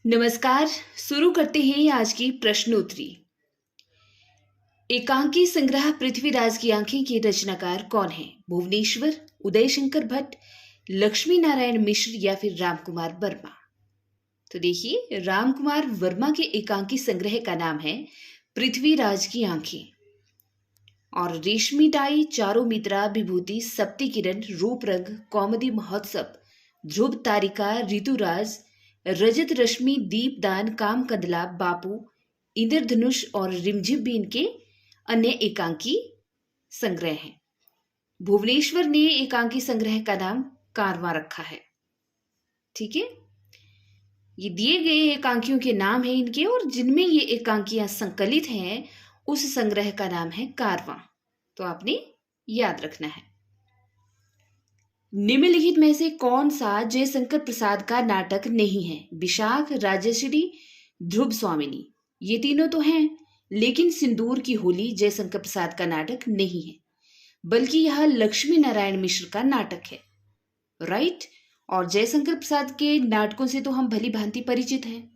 नमस्कार। शुरू करते हैं आज की प्रश्नोत्तरी। एकांकी संग्रह पृथ्वीराज की आंखें के रचनाकार कौन है? भुवनेश्वर, उदय शंकर भट्ट, लक्ष्मी नारायण मिश्र या फिर रामकुमार वर्मा? तो देखिए, रामकुमार वर्मा के एकांकी संग्रह का नाम है पृथ्वीराज की आंखें। और रेशमी टाई, चारों मित्रा, विभूति, सप्ती किरण, रूप रंग, कौमुदी महोत्सव, ध्रुव तारिका, ऋतुराज, रजत रश्मि, दीपदान, काम कंदला, बापू, इंद्रधनुष और रिमझिम भी इनके अन्य एकांकी संग्रह हैं। भुवनेश्वर ने एकांकी संग्रह का नाम कारवां रखा है। ठीक है, ये दिए गए एकांकियों के नाम हैं इनके, और जिनमें ये एकांकियां संकलित हैं उस संग्रह का नाम है कारवां। तो आपने याद रखना है। निम्नलिखित में से कौन सा जयशंकर प्रसाद का नाटक नहीं है? विशाख, राजश्री, ध्रुव स्वामिनी। ये तीनों तो हैं, लेकिन सिंदूर की होली जयशंकर प्रसाद का नाटक नहीं है, बल्कि यह लक्ष्मी नारायण मिश्र का नाटक है। राइट। और जयशंकर प्रसाद के नाटकों से तो हम भली भांति परिचित हैं।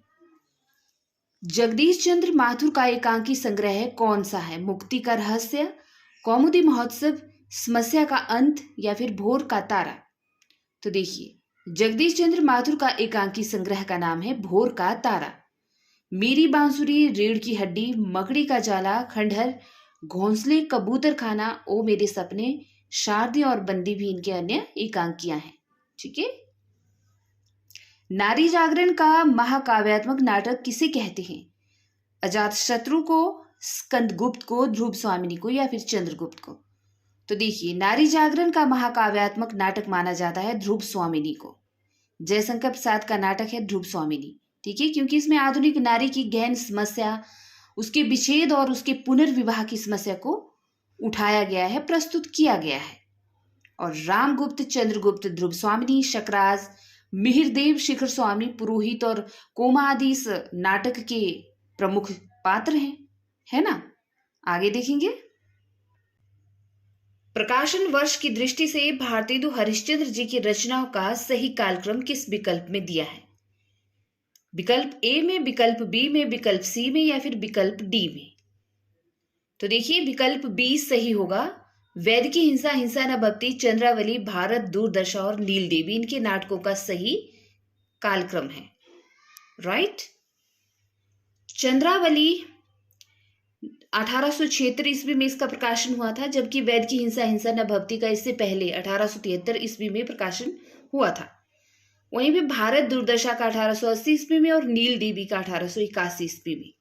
जगदीश चंद्र माथुर का एकांकी संग्रह कौन सा है? मुक्ति का रहस्य, कौमुदी महोत्सव, समस्या का अंत या फिर भोर का तारा? तो देखिए, जगदीश चंद्र माथुर का एकांकी संग्रह का नाम है भोर का तारा। मेरी बांसुरी, रीढ़ की हड्डी, मकड़ी का जाला, खंडहर, घोंसले, कबूतर खाना, ओ मेरे सपने, शारदी और बंदी भी इनके अन्य एकांकियां हैं। ठीक है। नारी जागरण का महाकाव्यात्मक नाटक किसे कहते हैं? अजातशत्रु को, स्कंदगुप्त को, ध्रुव स्वामिनी को या फिर चंद्रगुप्त को? तो देखिए, नारी जागरण का महाकाव्यात्मक नाटक माना जाता है ध्रुव स्वामिनी को। जयशंकर प्रसाद का नाटक है ध्रुव स्वामिनी। ठीक है, क्योंकि इसमें आधुनिक नारी की गहन समस्या, उसके विच्छेद और उसके पुनर्विवाह की समस्या को उठाया गया है, प्रस्तुत किया गया है। और रामगुप्त, चंद्रगुप्त, ध्रुव स्वामिनी, शकराज, मिहिरदेव, शिखर स्वामी, पुरोहित और कोमा आदि इस नाटक के प्रमुख पात्र हैं, है ना। आगे देखेंगे। प्रकाशन वर्ष की दृष्टि से भारतेंदु हरिश्चंद्र जी की रचनाओं का सही कालक्रम किस विकल्प में दिया है? विकल्प ए में, विकल्प बी में, विकल्प सी में या फिर विकल्प डी में? तो देखिए, विकल्प बी सही होगा। वैद की हिंसा, हिंसा न भक्ति, चंद्रावली, भारत, दूरदर्शा और नील देवी इनके नाटकों का सही कालक्रम है। राइट। चंद्रावली 1876 ईस्वी में इसका प्रकाशन हुआ था, जबकि वैद की हिंसा, हिंसा न भक्ति का इससे पहले 1873 ईस्वी में प्रकाशन हुआ था। वहीं पे भारत, दूरदर्शा का 1880 ईस्वी में और नील देवी का 1881 ईस्वी में।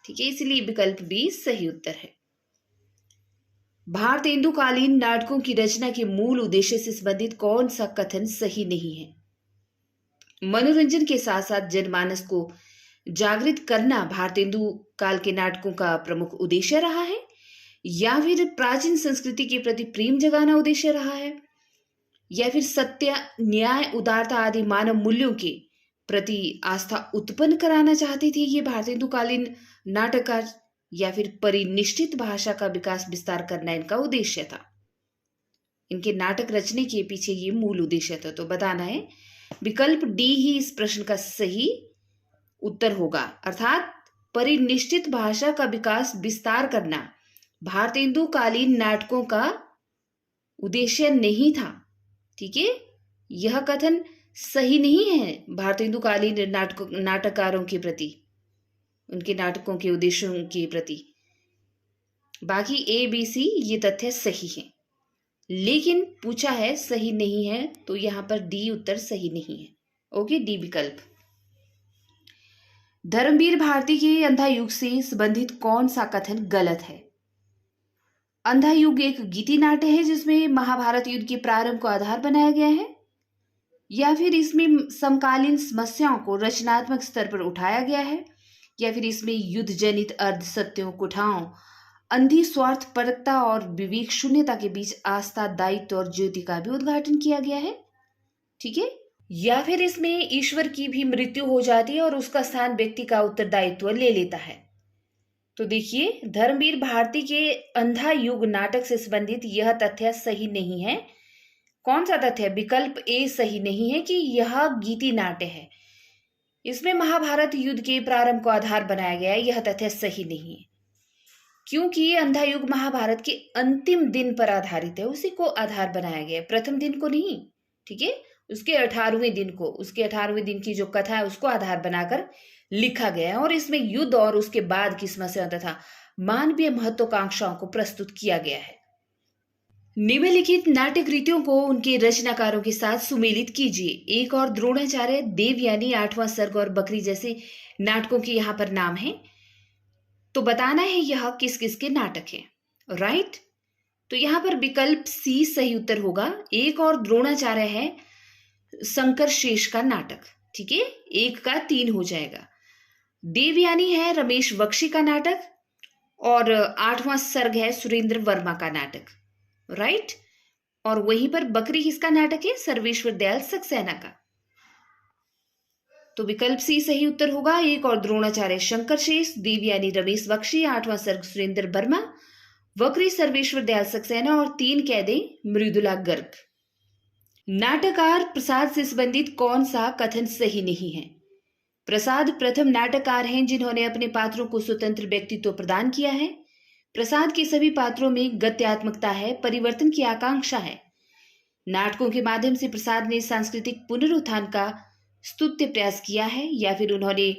ठीक है, इसलिए विकल्प बी सही उत्तर है। भारतेंदुकालीन नाटकों की रचना के मूल उद्देश्य से संबंधित कौन सा कथन सही नहीं है? मनोरंजन के साथ साथ जनमानस को जागृत करना भारतेंदु काल के नाटकों का प्रमुख उद्देश्य रहा है, या फिर प्राचीन संस्कृति के प्रति प्रेम जगाना उद्देश्य रहा है, या फिर सत्य, न्याय, उदारता आदि मानव मूल्यों के प्रति आस्था उत्पन्न कराना चाहते थे ये भारतेंदुकालीन नाटककार, या फिर परिनिष्ठित भाषा का विकास विस्तार करना इनका उद्देश्य था। इनके नाटक रचने के पीछे ये मूल उद्देश्य था। तो बताना है विकल्प डी ही इस प्रश्न का सही उत्तर होगा, अर्थात परिनिष्ठित भाषा का विकास विस्तार करना भारतेंदुकालीन नाटकों का उद्देश्य नहीं था। ठीक है, यह कथन सही नहीं है भारतेंदुकालीन नाटककारों के प्रति, उनके नाटकों के उद्देश्यों के प्रति। बाकी ए, बी, सी ये तथ्य सही है, लेकिन पूछा है सही नहीं है, तो यहां पर डी उत्तर सही नहीं है। ओके, डी विकल्प। धर्मवीर भारती के अंधा युग से संबंधित कौन सा कथन गलत है? अंधा युग एक गीति नाट्य है जिसमें महाभारत युद्ध के प्रारंभ को आधार बनाया गया है, या फिर इसमें समकालीन समस्याओं को रचनात्मक स्तर पर उठाया गया है, या फिर इसमें युद्ध जनित अर्ध सत्यों, कुठाओं, अंधी स्वार्थपरकता और विवेक शून्यता के बीच आस्था, दायित्व और ज्योति का भी उद्घाटन किया गया है। ठीक है, या फिर इसमें ईश्वर की भी मृत्यु हो जाती है और उसका स्थान व्यक्ति का उत्तरदायित्व ले लेता है। तो देखिए, धर्मवीर भारती के अंधा युग नाटक से संबंधित यह तथ्य सही नहीं है। कौन सा तथ्य? विकल्प ए सही नहीं है कि यह गीति नाट्य है। इसमें महाभारत युद्ध के प्रारंभ को आधार बनाया गया है, यह तथ्य सही नहीं है, क्योंकि अंधा युग महाभारत के अंतिम दिन पर आधारित है, उसी को आधार बनाया गया है, प्रथम दिन को नहीं। ठीक है, उसके 18वें दिन को, उसके 18वें दिन की जो कथा है उसको आधार बनाकर लिखा गया है, और इसमें युद्ध और उसके बाद की समस्या तथा मानवीय महत्वाकांक्षाओं को प्रस्तुत किया गया है। निम्नलिखित नाटक रीतियों को उनके रचनाकारों के साथ सुमेलित कीजिए। एक और द्रोणाचार्य, देवयानी, आठवां सर्ग और बकरी जैसे नाटकों के यहाँ पर नाम है, तो बताना है यह किस किस के नाटक है। राइट, तो यहाँ पर विकल्प सी सही उत्तर होगा। एक और द्रोणाचार्य है शंकर शेष का नाटक। ठीक है, 1 का 3 हो जाएगा। देवयानी है रमेश बख्शी का नाटक, और 8वां सर्ग है सुरेंद्र वर्मा का नाटक। राइट, और वहीं पर बकरी किसका नाटक है? सर्वेश्वर दयाल सक्सेना का। तो विकल्प सी सही उत्तर होगा। 1 और द्रोणाचार्य शंकर शेष, देवयानी रमेश बख्शी, 8वां सर्ग सुरेंद्र वर्मा, बकरी सर्वेश्वर दयाल सक्सेना, और 3 कह दें मृदुला गर्ग। नाटककार प्रसाद से संबंधित कौन सा कथन सही नहीं है? प्रसाद प्रथम नाटककार हैं जिन्होंने अपने पात्रों को स्वतंत्र व्यक्तित्व प्रदान किया है। प्रसाद के सभी पात्रों में गत्यात्मकता है, परिवर्तन की आकांक्षा है। नाटकों के माध्यम से प्रसाद ने सांस्कृतिक पुनरुत्थान का स्तुत्य प्रयास किया है, या फिर उन्होंने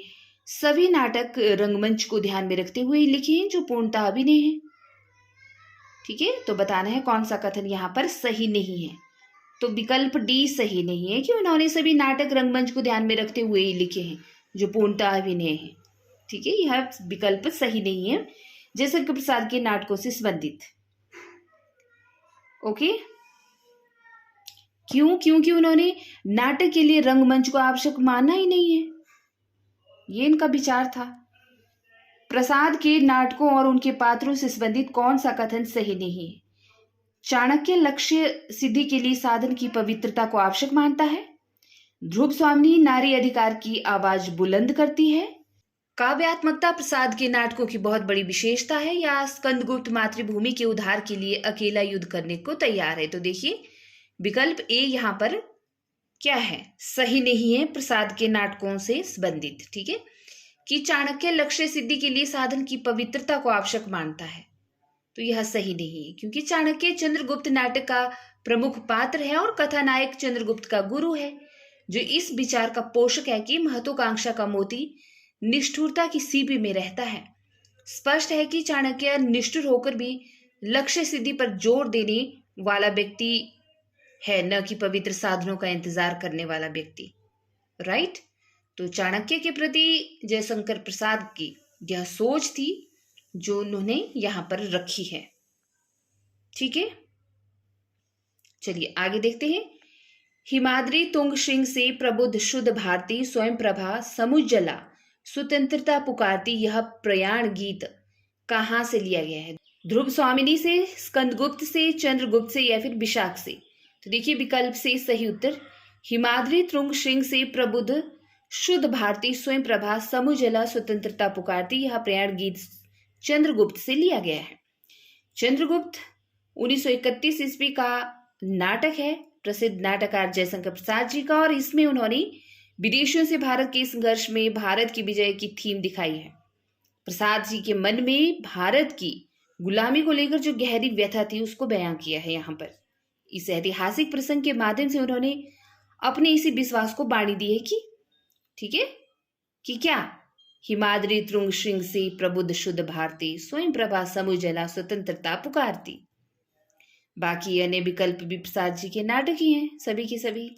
सभी नाटक रंगमंच को ध्यान में रखते हुए लिखे हैं जो पूर्णतः अभिनय है। ठीक है, तो बताना है कौन सा कथन यहाँ पर सही नहीं है। तो विकल्प डी सही नहीं है कि उन्होंने सभी नाटक रंगमंच को ध्यान में रखते हुए ही लिखे हैं जो पूर्णतः अभिनय है। ठीक है, यह विकल्प सही नहीं है जयशंकर प्रसाद के नाटकों से संबंधित। ओके, क्यों? क्योंकि उन्होंने नाटक के लिए रंगमंच को आवश्यक माना ही नहीं है, ये इनका विचार था। प्रसाद के नाटकों और उनके पात्रों से संबंधित कौन सा कथन सही नहीं है? चाणक्य लक्ष्य सिद्धि के लिए साधन की पवित्रता को आवश्यक मानता है। ध्रुव स्वामिनी नारी अधिकार की आवाज बुलंद करती है। काव्यात्मकता प्रसाद के नाटकों की बहुत बड़ी विशेषता है, या स्कंदगुप्त मातृभूमि के उद्धार के लिए अकेला युद्ध करने को तैयार है। तो देखिए विकल्प ए यहाँ पर क्या है? सही नहीं है प्रसाद के नाटकों से संबंधित। ठीक है, कि चाणक्य लक्ष्य सिद्धि के लिए साधन की पवित्रता को आवश्यक मानता है, तो यह सही नहीं है, क्योंकि चाणक्य चंद्रगुप्त नाटक का प्रमुख पात्र है और कथानायक चंद्रगुप्त का गुरु है, जो इस विचार का पोषक है कि महत्वाकांक्षा का मोती निष्ठुरता की सीपी में रहता है। स्पष्ट है कि चाणक्य निष्ठुर होकर भी लक्ष्य सिद्धि पर जोर देने वाला व्यक्ति है, न कि पवित्र साधनों का इंतजार करने वाला व्यक्ति। राइट, तो चाणक्य के प्रति जयशंकर प्रसाद की यह सोच थी जो उन्होंने यहां पर रखी है। ठीक है, चलिए आगे देखते हैं। हिमाद्री तुंग श्रृंग से प्रबुद्ध शुद्ध भारती, स्वयं प्रभा समुज्जला स्वतंत्रता पुकारती, यह प्रयाण गीत कहां से लिया गया है? ध्रुव स्वामिनी से, स्कंदगुप्त से, चंद्रगुप्त से, या फिर विशाख से? तो देखिए विकल्प से सही उत्तर। हिमाद्री तुंग श्रृंग से प्रबुद्ध शुद्ध भारती, स्वयं प्रभा समुज्जला स्वतंत्रता पुकारती, यह प्रयाण गीत चंद्रगुप्त से लिया गया है। चंद्रगुप्त 1931 ईस्वी का नाटक है, प्रसिद्ध नाटककार जयशंकर प्रसाद जी का, और इसमें उन्होंने विदेशियों से भारत के संघर्ष में भारत की विजय की थीम दिखाई है। प्रसाद जी के मन में भारत की गुलामी को लेकर जो गहरी व्यथा थी उसको बयां किया है यहाँ पर। इस ऐतिहासिक प्रसंग के माध्यम से उन्होंने अपने इसी विश्वास को बाणी दी है कि ठीक है कि क्या? हिमाद्री तुंग श्रृंग से प्रबुद्ध शुद्ध भारती, स्वयं प्रभा समुज्जला स्वतंत्रता पुकारती। बाकी अन्य विकल्प भी प्रसाद जी के नाटक ही हैं, सभी के सभी।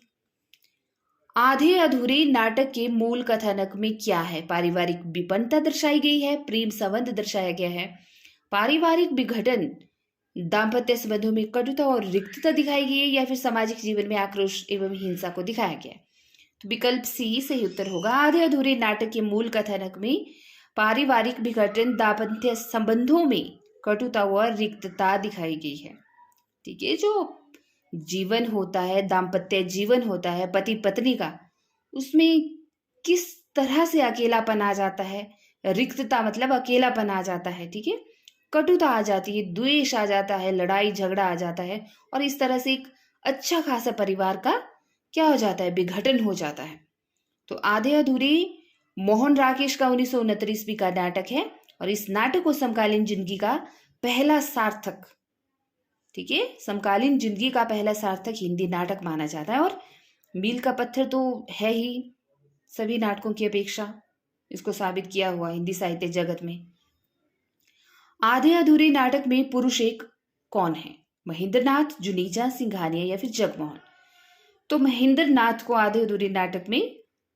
आधे अधूरे नाटक के मूल कथानक में क्या है? पारिवारिक विपन्नता दर्शाई गई है, प्रेम संबंध दर्शाया गया है, पारिवारिक विघटन, दाम्पत्य संबंधों में कटुता और रिक्तता दिखाई गई है, या फिर सामाजिक जीवन में आक्रोश एवं हिंसा को दिखाया गया है? तो विकल्प सी सही उत्तर होगा। आधे अधूरे नाटक के मूल कथानक में पारिवारिक विघटन, दाम्पत्य संबंधों में कटुता व रिक्तता दिखाई गई है। ठीक है, जो जीवन होता है, दाम्पत्य जीवन होता है पति पत्नी का, उसमें किस तरह से अकेलापन आ जाता है, रिक्तता मतलब अकेलापन आ जाता है। ठीक है, कटुता आ जाती है, द्वेष आ जाता है, लड़ाई झगड़ा आ जाता है, और इस तरह से एक अच्छा खासा परिवार का क्या हो जाता है? विघटन हो जाता है। तो आधे अधूरे मोहन राकेश का 1969 ईस्वी का नाटक है और इस नाटक को समकालीन जिंदगी का पहला सार्थक, ठीक है, समकालीन जिंदगी का पहला सार्थक हिंदी नाटक माना जाता है और मील का पत्थर तो है ही सभी नाटकों की अपेक्षा, इसको साबित किया हुआ हिंदी साहित्य जगत में। आधे अधूरे नाटक में पुरुष एक कौन है? महेंद्रनाथ, जुनेजा, सिंघानिया या फिर जगमोहन? तो महेंद्रनाथ को आधे अधूरे नाटक में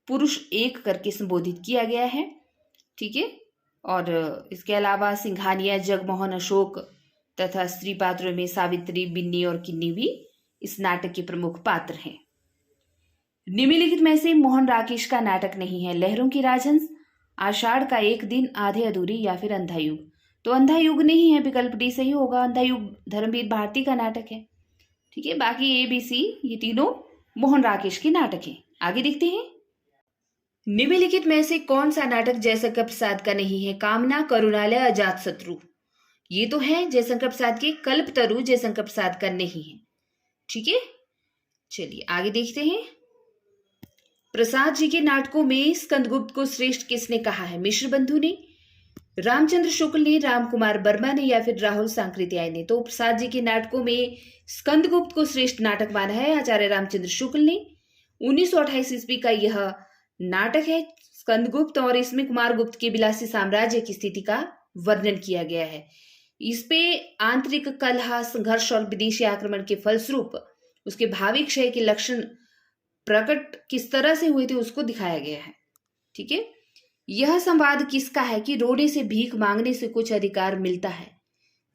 पुरुष एक करके संबोधित किया गया है, ठीक है। और इसके अलावा सिंघानिया, जगमोहन, अशोक तथा स्त्री पात्रों में सावित्री, बिन्नी और किन्नी भी इस नाटक के प्रमुख पात्र हैं। निम्नलिखित में से मोहन राकेश का नाटक नहीं है? लहरों की राजहंस, आषाढ़ का एक दिन, आधे अधूरी या फिर अंधा युग? तो अंधा युग नहीं है, विकल्प डी सही होगा। अंधा युग धर्मवीर भारती का नाटक है, ठीक है। बाकी ए, बी, सी ये तीनों मोहन राकेश के नाटक हैं। आगे देखते हैं, निम्नलिखित में से कौन सा नाटक जयशंकर प्रसाद का नहीं है? कामना, करुणालय, अजातशत्रु? ये तो है जयशंकर प्रसाद के। कल्पतरु जयशंकर प्रसाद का नहीं है, ठीक है। चलिए आगे देखते हैं, प्रसाद जी के नाटकों में स्कंदगुप्त को श्रेष्ठ किसने कहा है? मिश्र बंधु ने, रामचंद्र शुक्ल ने, राम कुमार वर्मा ने या फिर राहुल सांकृत्याय ने? तो प्रसाद जी के नाटकों में स्कंदगुप्त को श्रेष्ठ नाटक माना है आचार्य रामचंद्र शुक्ल ने। 1928 ईस्वी का यह नाटक है स्कंदगुप्त और इसमें कुमार गुप्त के विलासी साम्राज्य की स्थिति का वर्णन किया गया है। इस पे आंतरिक कलह, संघर्ष और विदेशी आक्रमण के फलस्वरूप उसके भावी क्षय के लक्षण प्रकट किस तरह से हुए थे उसको दिखाया गया है, ठीक है। यह संवाद किसका है कि रोने से, भीख मांगने से कुछ अधिकार मिलता है,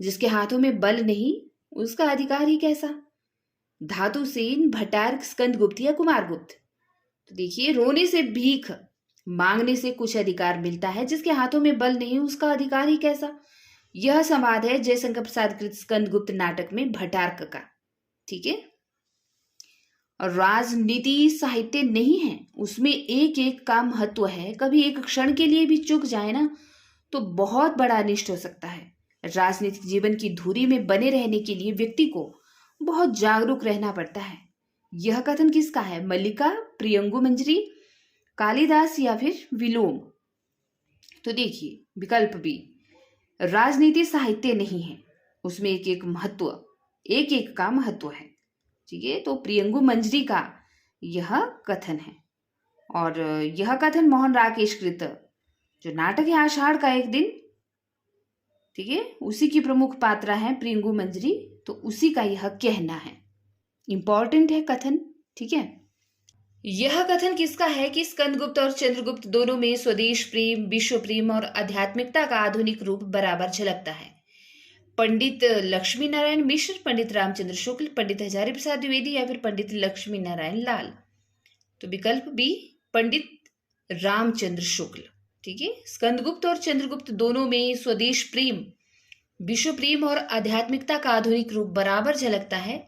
जिसके हाथों में बल नहीं उसका अधिकार ही कैसा? धातुसेन, भट्टार्क, स्कंदगुप्त या कुमारगुप्त? तो देखिए, रोने से, भीख मांगने से कुछ अधिकार मिलता है, जिसके हाथों में बल नहीं उसका अधिकार ही कैसा? यह संवाद है जयशंकर प्रसाद कृत स्कंदगुप्त नाटक में भट्टार्क का, ठीक है। और राजनीति साहित्य नहीं है, उसमें एक एक का महत्व है। कभी एक क्षण के लिए भी चूक जाए ना तो बहुत बड़ा अनिष्ट हो सकता है। राजनीतिक जीवन की धुरी में बने रहने के लिए व्यक्ति को बहुत जागरूक रहना पड़ता है। यह कथन किसका है? मल्लिका, प्रियंगु मंजरी, कालिदास या फिर विलोम? तो देखिए विकल्प बी, राजनीति साहित्य नहीं है, उसमें एक एक का महत्व है, ठीक है। तो प्रियंगु मंजरी का यह कथन है और यह कथन मोहन राकेश कृत जो नाटक है आषाढ़ का एक दिन, ठीक है, उसी की प्रमुख पात्रा है प्रियंगु मंजरी, तो उसी का यह कहना है। इंपॉर्टेंट है कथन, ठीक है। यह कथन किसका है कि स्कंदगुप्त और चंद्रगुप्त दोनों में स्वदेश प्रेम, विश्व प्रेम और आध्यात्मिकता का आधुनिक रूप बराबर झलकता है? पंडित लक्ष्मी नारायण मिश्र, पंडित रामचंद्र शुक्ल, पंडित हजारी प्रसाद द्विवेदी या फिर पंडित लक्ष्मी नारायण लाल? तो विकल्प बी, पंडित रामचंद्र शुक्ल, ठीक है। स्कंदगुप्त और चंद्रगुप्त दोनों में स्वदेश प्रेम, विश्व प्रेम और आध्यात्मिकता का आधुनिक रूप बराबर झलकता है।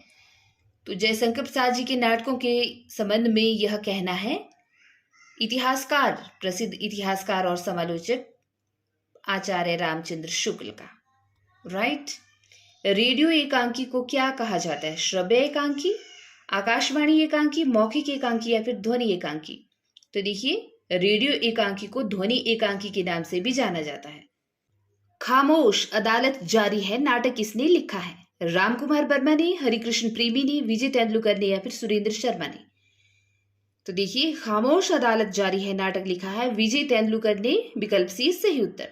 तो जयशंकर प्रसाद जी के नाटकों के संबंध में यह कहना है इतिहासकार, प्रसिद्ध इतिहासकार और समालोचक आचार्य रामचंद्र शुक्ल का, राइट। रेडियो एकांकी को क्या कहा जाता है? श्रव्य एकांकी, आकाशवाणी एकांकी, मौखिक एकांकी या फिर ध्वनि एकांकी? तो देखिए, रेडियो एकांकी को ध्वनि एकांकी के नाम से भी जाना जाता है। खामोश, अदालत जारी है नाटक किसने लिखा है? राम कुमार वर्मा ने, हरिकृष्ण प्रेमी ने, विजय तेंदुलकर ने या फिर सुरेंद्र शर्मा ने? तो देखिए, खामोश अदालत जारी है नाटक लिखा है विजय तेंदुलकर ने, विकल्प सी सही उत्तर।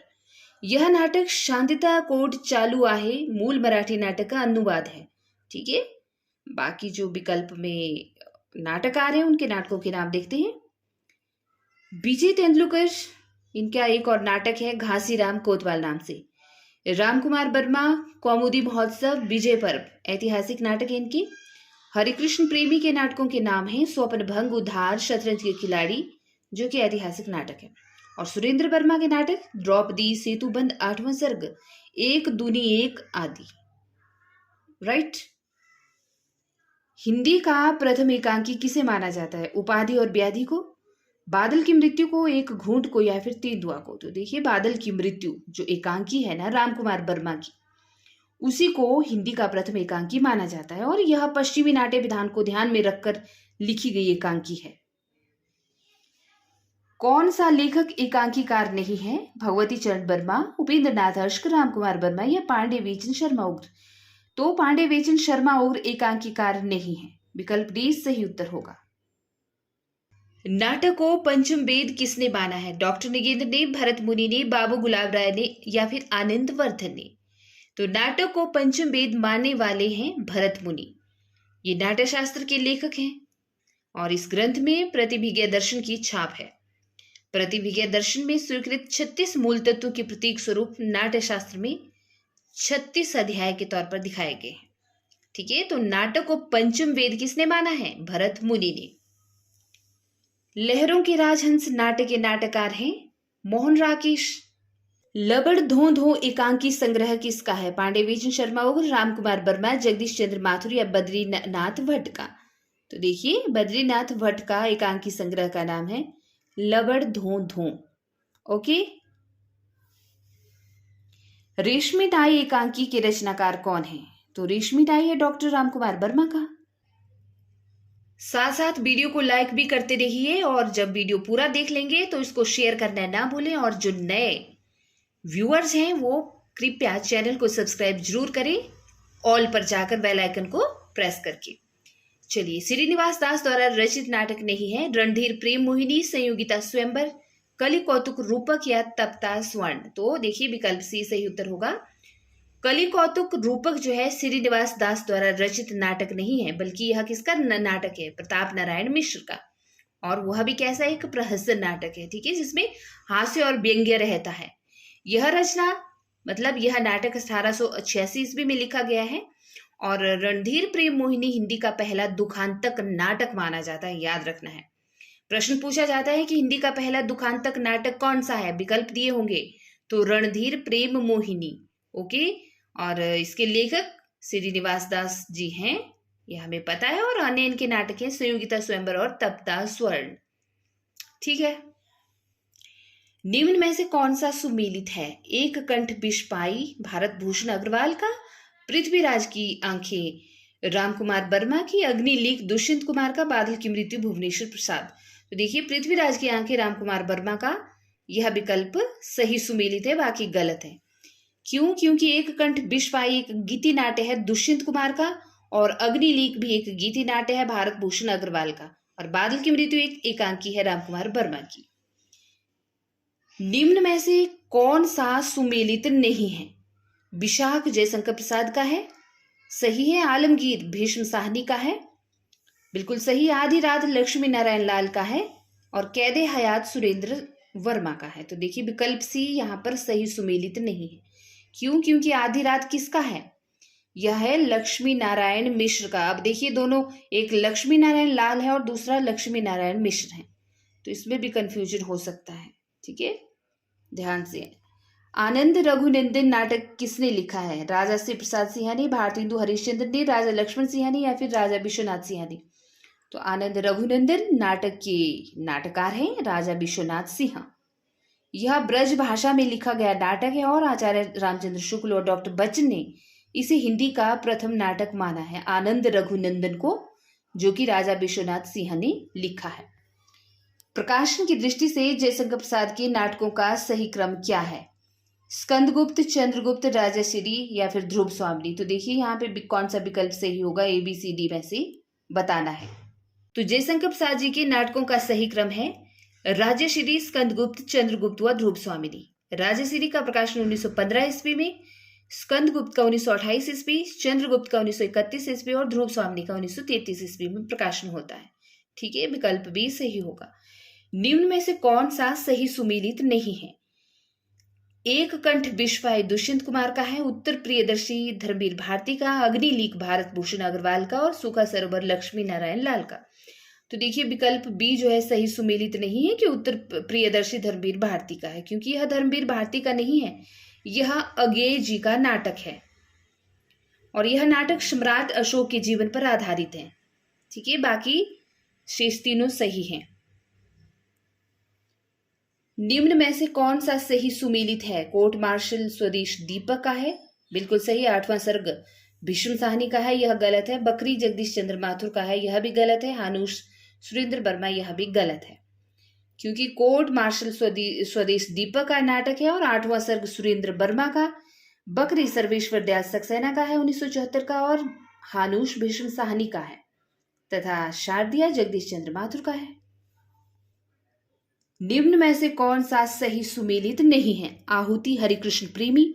यह नाटक शांतिता कोर्ट चालू आहे मूल मराठी नाटक का अनुवाद है, ठीक है। बाकी जो विकल्प में नाटक आ रहे हैं उनके नाटकों के नाम देखते हैं। विजय तेंदुलकर, इनका एक और नाटक है घासीराम कोतवाल नाम से। राम कुमार वर्मा, कौमुदी महोत्सव, विजय पर्व, ऐतिहासिक नाटक है इनके। हरिकृष्ण प्रेमी के नाटकों के नाम हैं स्वप्न भंग, उद्धार, शतरंज के खिलाड़ी, जो कि ऐतिहासिक नाटक है। और सुरेंद्र वर्मा के नाटक द्रौपदी, सेतुबंध, आठवां सर्ग, एक दूनी एक आदि, राइट। हिंदी का प्रथम एकांकी किसे माना जाता है? उपाधि और व्याधि को, बादल की मृत्यु को, एक घूंट को या फिर तेंदुआ को? तो देखिए, बादल की मृत्यु जो एकांकी है ना राम कुमार वर्मा की, उसी को हिंदी का प्रथम एकांकी माना जाता है और यह पश्चिमी नाट्य विधान को ध्यान में रखकर लिखी गई एकांकी है। कौन सा लेखक एकांकीकार नहीं है? भगवती चरण वर्मा, उपेंद्र नाथ अश्क, राम कुमार वर्मा या पांडे वेचन शर्मा उग्र? तो पांडे वेचन शर्मा उग्र एकांकीकार नहीं है। विकल्प डी सही उत्तर होगा। नाटक को पंचम वेद किसने माना है? डॉक्टर नगेंद्र ने, भरत मुनि ने, बाबू गुलाब राय ने या फिर आनंद वर्धन ने? तो नाटक को पंचम वेद मानने वाले हैं भरत मुनि। ये नाट्य शास्त्र के लेखक हैं और इस ग्रंथ में प्रतिभिज्ञा दर्शन की छाप है। प्रतिभिज्ञा दर्शन में स्वीकृत 36 मूल तत्वों के प्रतीक स्वरूप नाट्य शास्त्र में 36 अध्याय के तौर पर दिखाए गए हैं। ठीक है, तो नाटक को पंचम वेद किसने माना है? भरत मुनि ने। लहरों के राजहंस नाटक के नाटककार हैं मोहन राकेश। लबड़ धो धो एकांकी संग्रह किसका है? पांडे वेचन शर्मा उग्र, राम कुमार वर्मा, जगदीश चंद्र माथुर या बद्रीनाथ भट्ट का? तो देखिए, बद्रीनाथ भट्ट का एकांकी संग्रह का नाम है लबड़ धो धो। ओके। रेशमी टाई एकांकी के रचनाकार कौन है? तो रेशमी टाई है डॉक्टर राम कुमार वर्मा का। साथ साथ वीडियो को लाइक भी करते रहिए और जब वीडियो पूरा देख लेंगे तो इसको शेयर करना ना भूलें। और जो नए व्यूअर्स हैं वो कृपया चैनल को सब्सक्राइब जरूर करें, ऑल पर जाकर बेल आइकन को प्रेस करके। चलिए, श्रीनिवास दास द्वारा रचित नाटक नहीं है रणधीर प्रेम मोहिनी, संयोगिता स्वयंवर, कलि कौतुक रूपक या तप्ता स्वर्ण? तो देखिए, विकल्प सी सही उत्तर होगा। कलि कौतुक रूपक जो है श्रीनिवास दास द्वारा रचित नाटक नहीं है, बल्कि यह किसका नाटक है? प्रताप नारायण मिश्र का। और वह भी कैसा? एक प्रहसन नाटक है। ठीक है, जिसमें हास्य और व्यंग्य रहता है। यह रचना मतलब यह नाटक 1886 ईस्वी में लिखा गया है और रणधीर प्रेम मोहिनी हिंदी का पहला दुखांतक नाटक माना जाता है, याद रखना है। प्रश्न पूछा जाता है कि हिंदी का पहला दुखांतक नाटक कौन सा है? विकल्प दिए होंगे, तो रणधीर प्रेम मोहिनी। ओके, और इसके लेखक श्रीनिवास दास जी हैं, यह हमें पता है। और अन्य इनके नाटक हैं संयोगिता स्वयंवर और तप्ता स्वर्ण। ठीक है, निम्न में से कौन सा सुमेलित है? एक कंठ बिशपाई भारत भूषण अग्रवाल का, पृथ्वीराज की आंखें राम कुमार वर्मा की, अग्निलीक दुष्यंत कुमार का, बादल की मृत्यु भुवनेश्वर प्रसाद? तो देखिए, पृथ्वीराज की आंखें राम कुमार वर्मा का यह विकल्प सही सुमेलित है, बाकी गलत है। क्यों? क्योंकि एक कंठ बिशपाई एक गीति नाट्य है दुष्यंत कुमार का और अग्निलीक भी एक गीति नाट्य है भारत भूषण अग्रवाल का, और बादल की मृत्यु एक एकांकी है राम कुमार वर्मा की। निम्न में से कौन सा सुमेलित नहीं है? विशाख जयशंकर प्रसाद का है, सही है। आलमगीर भीष्म साहनी का है, बिल्कुल सही। आधी रात लक्ष्मी नारायण लाल का है और कैदे हयात सुरेंद्र वर्मा का है। तो देखिए, विकल्प सी यहाँ पर सही सुमेलित नहीं है। क्यों? क्योंकि आधी रात किसका है? यह है लक्ष्मी नारायण मिश्र का। अब देखिए, दोनों, एक लक्ष्मी नारायण लाल है और दूसरा लक्ष्मी नारायण मिश्र है, तो इसमें भी कंफ्यूजन हो सकता है। ठीक है, ध्यान से। आनंद रघुनंदन नाटक किसने लिखा है? राजा श्री प्रसाद सिंहानी, भारतेंदु हरिश्चंद्र ने, राजा लक्ष्मण सिंहानी या फिर राजा विश्वनाथ सिंहानी? तो आनंद रघुनंदन नाटक के नाटककार हैं राजा विश्वनाथ सिंह। यह ब्रज भाषा में लिखा गया नाटक है और आचार्य रामचंद्र शुक्ल और डॉक्टर बच्चन ने इसे हिंदी का प्रथम नाटक माना है, आनंद रघुनंदन को, जो कि राजा विश्वनाथ सिंह ने लिखा है। प्रकाशन की दृष्टि से जयशंकर प्रसाद के नाटकों का सही क्रम क्या है? स्कंदगुप्त, चंद्रगुप्त, राजश्री या फिर ध्रुव स्वामिनी? तो देखिए, यहाँ पे कौन सा विकल्प सही होगा, ABCD में से बताना है। तो जयशंकर प्रसाद जी के नाटकों का सही क्रम है राजश्री, स्कंदगुप्त, चंद्रगुप्त व ध्रुव स्वामिनी। राजश्री का प्रकाशन 1915 ईस्वी में, स्कंदगुप्त का 1928 ईस्वी, चंद्रगुप्त का 1931 ईस्वी और ध्रुव स्वामिनी का 1933 ईस्वी में प्रकाशन होता है। ठीक है, विकल्प भी सही होगा। निम्न में से कौन सा सही सुमेलित नहीं है? एक कंठ बिशपाई दुष्यंत कुमार का है, उत्तर प्रियदर्शी धर्मवीर भारती का, अग्निलीक भारत भूषण अग्रवाल का और सूखा सरोवर लक्ष्मी नारायण लाल का? तो देखिए, विकल्प बी जो है सही सुमेलित नहीं है कि उत्तर प्रियदर्शी धर्मवीर भारती का है, क्योंकि यह धर्मवीर भारती का नहीं है, यह अगेय जी का नाटक है और यह नाटक सम्राट अशोक के जीवन पर आधारित है। ठीक है, बाकी शेष तीनों सही हैं। निम्न में से कौन सा सही सुमेलित है? कोर्ट मार्शल स्वदेश दीपक का है, बिल्कुल सही। 8वां सर्ग भीष्म साहनी का है, यह गलत है। बकरी जगदीश चंद्र माथुर का है, यह भी गलत है। हानुष सुरेंद्र वर्मा, यह भी गलत है। क्योंकि कोर्ट मार्शल स्वदेश दीपक का नाटक है, और 8वां सर्ग सुरेंद्र वर्मा का, बकरी सर्वेश्वर दयाल सक्सेना का है 1974 का, और हानुष भीष्म साहनी का है, तथा शारदिया जगदीश चंद्र माथुर का है। निम्न में से कौन सा सही सुमेलित नहीं है? आहुति हरिकृष्ण प्रेमी,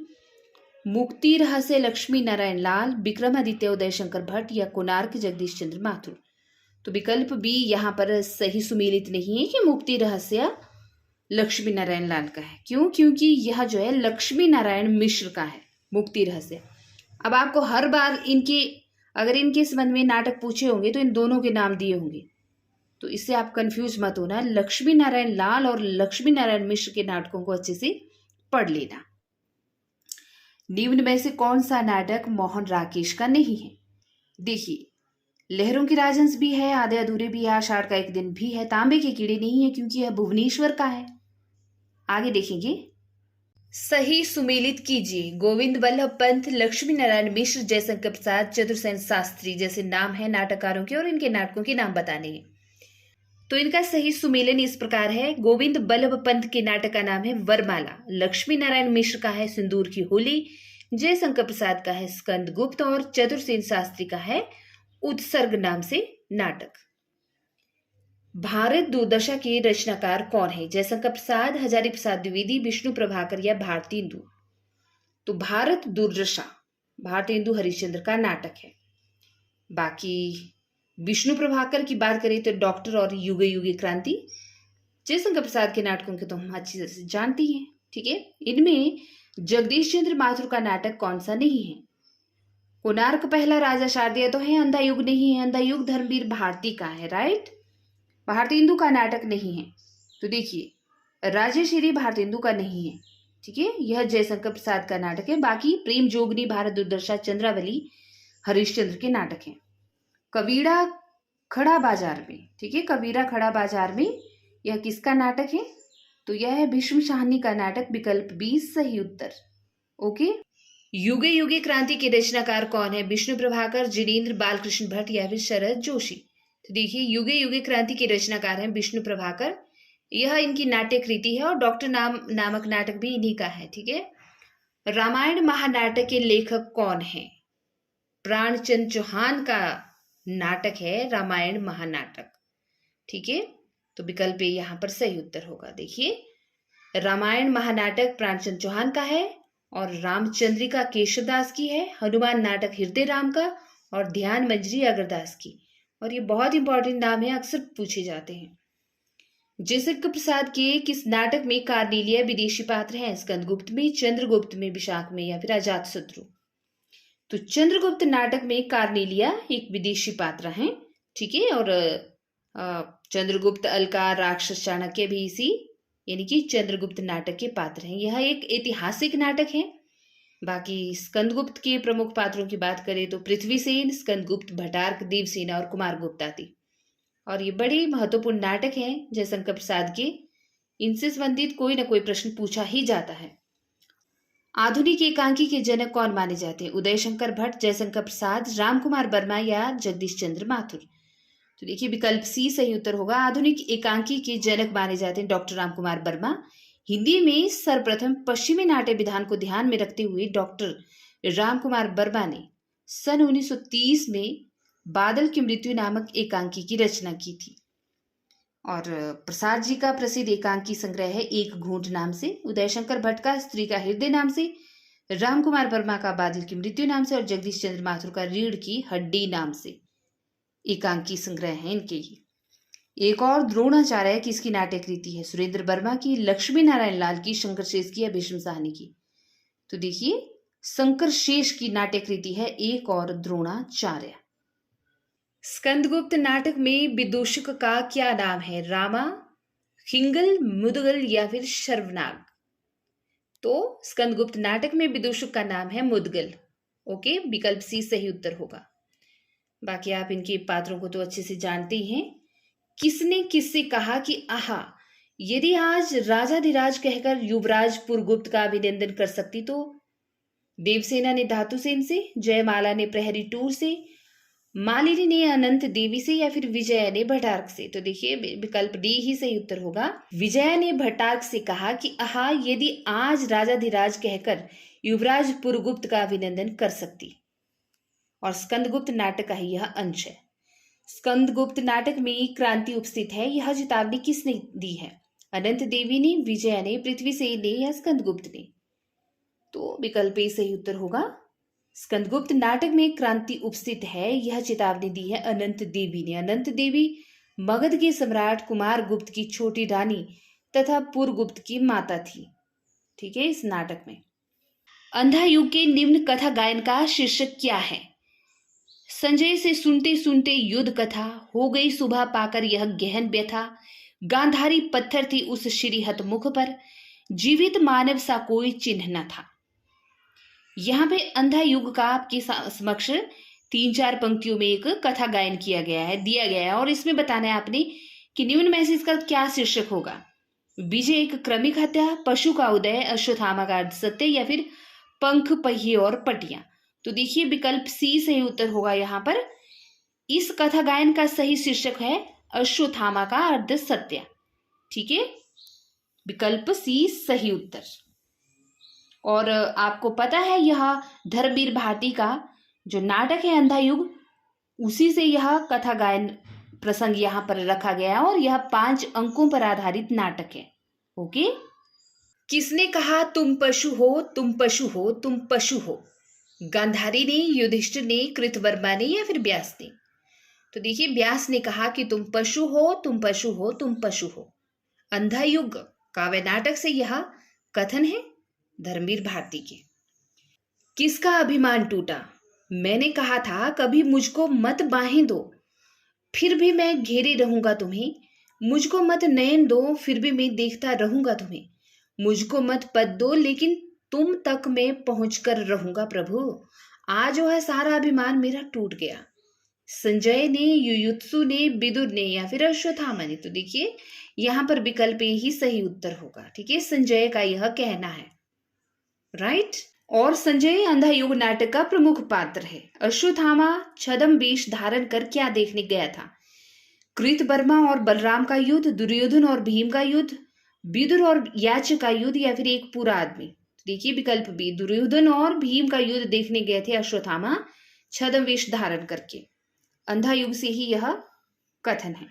मुक्ति रहस्य लक्ष्मी नारायण लाल, विक्रमादित्य उदय शंकर भट्ट, या कोणार्क जगदीश चंद्र माथुर। तो विकल्प बी यहाँ पर सही सुमेलित नहीं है कि मुक्ति रहस्य लक्ष्मी नारायण लाल का है। क्यों? क्योंकि यह जो है लक्ष्मी नारायण मिश्र का है मुक्ति रहस्य। अब आपको हर बार अगर इनके संबंध में नाटक पूछे होंगे तो इन दोनों के नाम दिए होंगे, तो इससे आप कंफ्यूज मत होना। लक्ष्मी नारायण लाल और लक्ष्मी नारायण मिश्र के नाटकों को अच्छे से पढ़ लेना। निम्न में से कौन सा नाटक मोहन राकेश का नहीं है? देखिए, लहरों की राजहंस भी है, आधे अधूरे भी है, आषाढ़ का एक दिन भी है, तांबे के कीड़े नहीं है क्योंकि यह भुवनेश्वर का है। आगे देखेंगे। सही सुमेलित कीजिए। गोविंद बल्लभ पंत, लक्ष्मी नारायण मिश्र, जयशंकर प्रसाद, चतुर्सेन शास्त्री जैसे नाम है नाटककारों के, और इनके नाटकों के नाम बताने हैं। तो इनका सही सुमेलन इस प्रकार है। गोविंद बल्लभ पंत के नाटक का नाम है वरमाला, लक्ष्मी नारायण मिश्र का है सिंदूर की होली, जयशंकर प्रसाद का है स्कंदगुप्त, और चतुर्सेन शास्त्री का है उत्सर्ग नाम से नाटक। भारत दुर्दशा के रचनाकार कौन है? जयशंकर प्रसाद, हजारी प्रसाद द्विवेदी, विष्णु प्रभाकर, या भारतेंदु। तो भारत दुर्दशा भारतेंदु हरिश्चंद्र का नाटक है। बाकी विष्णु प्रभाकर की बात करें तो डॉक्टर और युगे युगे क्रांति। जयशंकर प्रसाद के नाटकों के तो हम अच्छी तरह से जानती हैं, ठीक है। इनमें जगदीश चंद्र माथुर का नाटक कौन सा नहीं है? कोणार्क पहला राजा शारदिया तो है, अंधा युग नहीं है, अंधा युग धर्मवीर भारती का है, राइट। भारतेंदु का नाटक नहीं है। तो देखिए, राजेश्वरी भारतेंदु का नहीं है, ठीक है, यह जयशंकर प्रसाद का नाटक है। बाकी प्रेम जोगनी, भारत दुर्दशा, चंद्रावली हरिश्चंद्र के नाटक हैं। कबीरा खड़ा बाजार में, ठीक है, कबीरा खड़ा बाजार में यह किसका नाटक है? तो यह है भीष्म साहनी का नाटक। विकल्प 20 सही उत्तर। ओके। युगे युगे क्रांति के रचनाकार कौन है? विष्णु प्रभाकर, जिनेन्द्र, बालकृष्ण भट्ट, या फिर शरद जोशी। तो देखिए, युगे युगे क्रांति के रचनाकार हैं विष्णु प्रभाकर। यह इनकी नाट्य कृति है, और डॉक्टर नामक नाटक भी इन्हीं का है, ठीक है। रामायण महानाटक के लेखक कौन है? प्राणचंद चौहान का नाटक है रामायण महानाटक, ठीक है। तो विकल्प यहाँ पर सही उत्तर होगा। देखिए, रामायण महानाटक प्राणचंद चौहान का है, और रामचंद्रिका केशवदास की है। हनुमान नाटक हृदय राम का, और ध्यान मंजरी अगरदास की। और ये बहुत इंपॉर्टेंट नाम है, अक्सर पूछे जाते हैं। जयशंकर प्रसाद के किस नाटक में कार्नेलिया विदेशी पात्र है? स्कंदगुप्त में, चंद्रगुप्त में, विशाख में, या फिर अजातशत्रु। तो चंद्रगुप्त नाटक में कार्नेलिया एक विदेशी पात्र है, ठीक है। और चंद्रगुप्त, अलका, राक्षस, चाणक्य भी इसी यानी कि चंद्रगुप्त नाटक के पात्र हैं। यह एक ऐतिहासिक नाटक है। बाकी स्कंदगुप्त के प्रमुख पात्रों की बात करें तो पृथ्वीसेन, स्कंदगुप्त, भटार्क, देवसेना और कुमारगुप्त आदि। और ये बड़े महत्वपूर्ण नाटक हैं जयशंकर प्रसाद के। इनसे संबंधित कोई ना कोई प्रश्न पूछा ही जाता है। आधुनिक एकांकी के जनक कौन माने जाते हैं? उदय शंकर भट्ट, जयशंकर प्रसाद, राम कुमार वर्मा, या जगदीश चंद्र माथुर। तो देखिए, विकल्प सी सही उत्तर होगा। आधुनिक एकांकी के जनक माने जाते हैं डॉक्टर राम कुमार वर्मा। हिंदी में सर्वप्रथम पश्चिमी नाट्य विधान को ध्यान में रखते हुए डॉक्टर राम कुमार वर्मा ने सन 1930 में बादल की मृत्यु नामक एकांकी की रचना की थी। और प्रसाद जी का प्रसिद्ध एकांकी संग्रह है एक घूंट नाम से, उदय शंकर भट्ट का स्त्री का हृदय नाम से, राम कुमार वर्मा का बादल की मृत्यु नाम से, और जगदीश चंद्र माथुर का रीढ़ की हड्डी नाम से एकांकी संग्रह है इनके ही। एक और द्रोणाचार्य किसकी नाट्य कृति है? सुरेंद्र वर्मा की, लक्ष्मी नारायण लाल की, शंकर शेष की, या भीष्म साहनी की। तो देखिए, शंकर शेष की नाट्य कृति है एक और द्रोणाचार्य। स्कंदगुप्त नाटक में विदूषक का क्या नाम है? रामा, हिंगल, मुदगल, या फिर शर्वनाग। तो स्कंदगुप्त नाटक में विदूषक का नाम है मुदगल। ओके, विकल्प सी सही उत्तर होगा। बाकी आप इनके पात्रों को तो अच्छे से जानते ही हैं। किसने किससे कहा कि आहा, यदि आज राजाधिराज कहकर युवराज पुरगुप्त का अभिनंदन कर सकती तो? देवसेना ने धातुसेन से, जयमाला ने प्रहरी टूर से, मालिनी ने अनंत देवी से या फिर विजया ने भट्टारक से? तो देखिए विकल्प डी ही सही उत्तर होगा। विजया ने भट्टारक से कहा कि आहा, यदि आज राजाधिराज कहकर युवराज पुरगुप्त का अभिनंदन कर सकती। और स्कंदगुप्त नाटक का ही यह अंश है। स्कंदगुप्त नाटक में क्रांति उपस्थित है, यह चेतावनी किसने दी है? अनंत देवी ने, विजया ने, पृथ्वीसेन ने या स्कंदगुप्त ने? तो विकल्प ए सही उत्तर होगा। स्कंदगुप्त नाटक में क्रांति उपस्थित है, यह चेतावनी दी है अनंत देवी ने। अनंत देवी मगध के सम्राट कुमार गुप्त की छोटी रानी तथा पुरगुप्त की माता थी। ठीक है, इस नाटक में। अंधा युग के निम्न कथा गायन का शीर्षक क्या है? संजय से सुनते सुनते युद्ध कथा, हो गई सुबह पाकर यह गहन व्यथा, गांधारी पत्थर थी उस श्रीहत मुख पर, जीवित मानव सा कोई चिन्ह न था। यहाँ पे अंधा युग का आपके समक्ष 3-4 पंक्तियों में एक कथा गायन किया गया है, दिया गया है, और इसमें बताना है आपने कि निम्न में से इसका क्या शीर्षक होगा। विजय एक क्रमिक हत्या, पशु का उदय, अश्वत्थामा का सत्य, या फिर पंख, पहिए और पटिया? तो देखिए विकल्प सी सही उत्तर होगा। यहाँ पर इस कथा गायन का सही शीर्षक है अश्वत्थामा का अर्ध सत्य। ठीक है, विकल्प सी सही उत्तर। और आपको पता है यह धर्मवीर भाटी का जो नाटक है अंधा युग, उसी से यह कथा गायन प्रसंग यहाँ पर रखा गया है, और यह 5 अंकों पर आधारित नाटक है। ओके। किसने कहा तुम पशु हो, तुम पशु हो, तुम पशु हो? गांधारी ने, युधिष्ठिर ने, कृतवर्मा ने या फिर व्यास ने? तो देखिए व्यास ने कहा कि तुम पशु हो, तुम पशु हो, तुम पशु हो। अंधा युग काव्य नाटक से यह कथन है धर्मवीर भारती के। किसका अभिमान टूटा? मैंने कहा था कभी मुझको मत बाहें दो, फिर भी मैं घेरे रहूंगा तुम्हें। मुझको मत नयन दो, फिर भी मैं देखता रहूंगा तुम्हें। मुझको मत पद दो, लेकिन तुम तक मैं पहुंचकर रहूंगा प्रभु। आज जो है सारा अभिमान मेरा टूट गया। संजय ने, युयुत्सु ने, विदुर ने या फिर अश्वत्थामा ने? तो देखिए यहां पर विकल्प ही सही उत्तर होगा। ठीक है, संजय का यह कहना है। राइट। और संजय अंधा युग नाटक का प्रमुख पात्र है। अश्वत्थामा छद्म वेश धारण कर क्या देखने गया था? कृतवर्मा और बलराम का युद्ध, दुर्योधन और भीम का युद्ध, विदुर और याच का युद्ध, या फिर एक पूरा आदमी? देखिए विकल्प बी, दुर्योधन और भीम का युद्ध देखने गए थे अश्वत्थामा छद्म वेश धारण करके। अंधा युग से ही यह कथन है।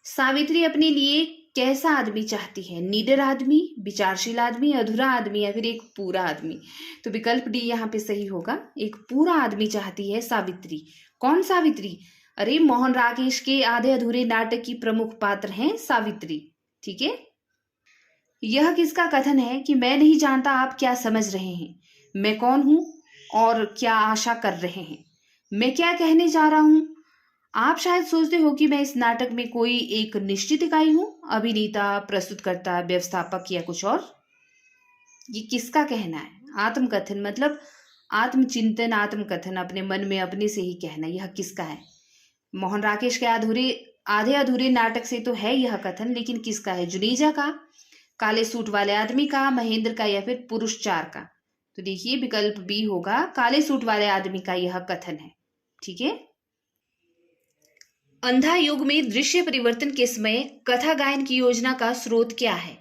सावित्री अपने लिए कैसा आदमी चाहती है? निडर आदमी, विचारशील आदमी, अधूरा आदमी या फिर एक पूरा आदमी? तो विकल्प डी यहाँ पे सही होगा। एक पूरा आदमी चाहती है सावित्री। कौन सावित्री? अरे मोहन राकेश के आधे अधूरे नाटक की प्रमुख पात्र हैं सावित्री। ठीक है। यह किसका कथन है कि मैं नहीं जानता आप क्या समझ रहे हैं, मैं कौन हूं और क्या आशा कर रहे हैं, मैं क्या कहने जा रहा हूं? आप शायद सोचते हो कि मैं इस नाटक में कोई एक निश्चित इकाई हूं, अभिनेता, प्रस्तुतकर्ता, व्यवस्थापक या कुछ और। ये किसका कहना है? आत्मकथन, मतलब आत्मचिंतन, आत्मकथन, अपने मन में अपने से ही कहना। यह किसका है? मोहन राकेश के आधे अधूरे नाटक से तो है यह कथन, लेकिन किसका है? जुनेजा का, काले सूट वाले आदमी का, महेंद्र का या फिर पुरुष चार का? तो देखिए विकल्प बी होगा, काले सूट वाले आदमी का यह कथन है। ठीक है। अंधा युग में दृश्य परिवर्तन के समय कथा गायन की योजना का स्रोत क्या है?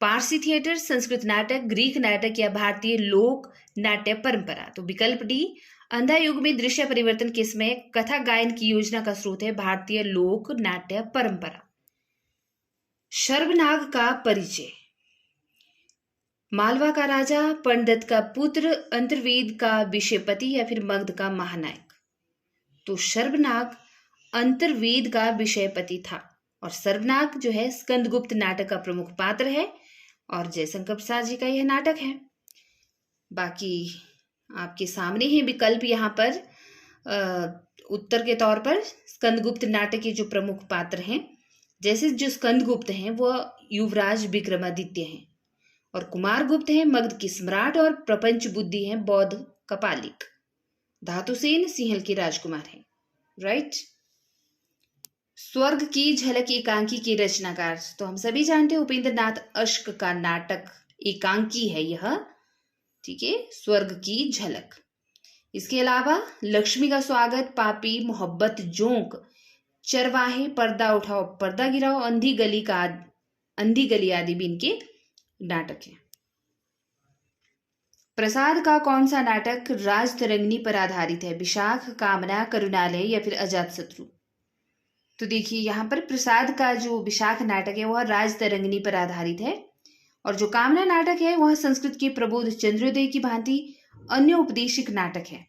पारसी थिएटर, संस्कृत नाटक, ग्रीक नाटक या भारतीय लोक नाट्य परंपरा? तो विकल्प डी, अंधा युग में दृश्य परिवर्तन के समय कथा गायन की योजना का स्रोत है भारतीय लोक नाट्य परंपरा। सर्वनाग का परिचय। मालवा का राजा, पंडित का पुत्र, अंतर्वेद का विषयपति या फिर मगध का महानायक? तो सर्वनाग अंतर्वेद का विषयपति था, और सर्वनाग जो है स्कंदगुप्त नाटक का प्रमुख पात्र है, और जयशंकर प्रसाद जी का यह नाटक है। बाकी आपके सामने ही विकल्प यहाँ पर उत्तर के तौर पर स्कंदगुप्त नाटक के जो प्रमुख पात्र हैं, जैसे जो स्कंदगुप्त हैं वह युवराज विक्रमादित्य हैं, और कुमार गुप्त हैं मगध के सम्राट, और प्रपंच बुद्धि हैं बौद्ध कपालिक, धातुसेन सिंहल के राजकुमार हैं। राइट। स्वर्ग की झलक एकांकी के रचनाकार? तो हम सभी जानते हैं उपेंद्र नाथ अश्क का नाटक एकांकी है यह। ठीक है, स्वर्ग की झलक। इसके अलावा लक्ष्मी का स्वागत, पापी, मोहब्बत, जोंक, चरवाहे, पर्दा उठाओ पर्दा गिराओ, अंधी गली आदि भी इनके नाटक हैं। प्रसाद का कौन सा नाटक राजतरंगिणी पर आधारित है? विशाख, कामना, करुणालय या फिर अजातशत्रु? तो देखिए यहाँ पर प्रसाद का जो विशाख नाटक है वह राजतरंगिणी पर आधारित है, और जो कामना नाटक है वह संस्कृत के प्रबोध चंद्रोदय की भांति अन्य उपदेशिक नाटक है।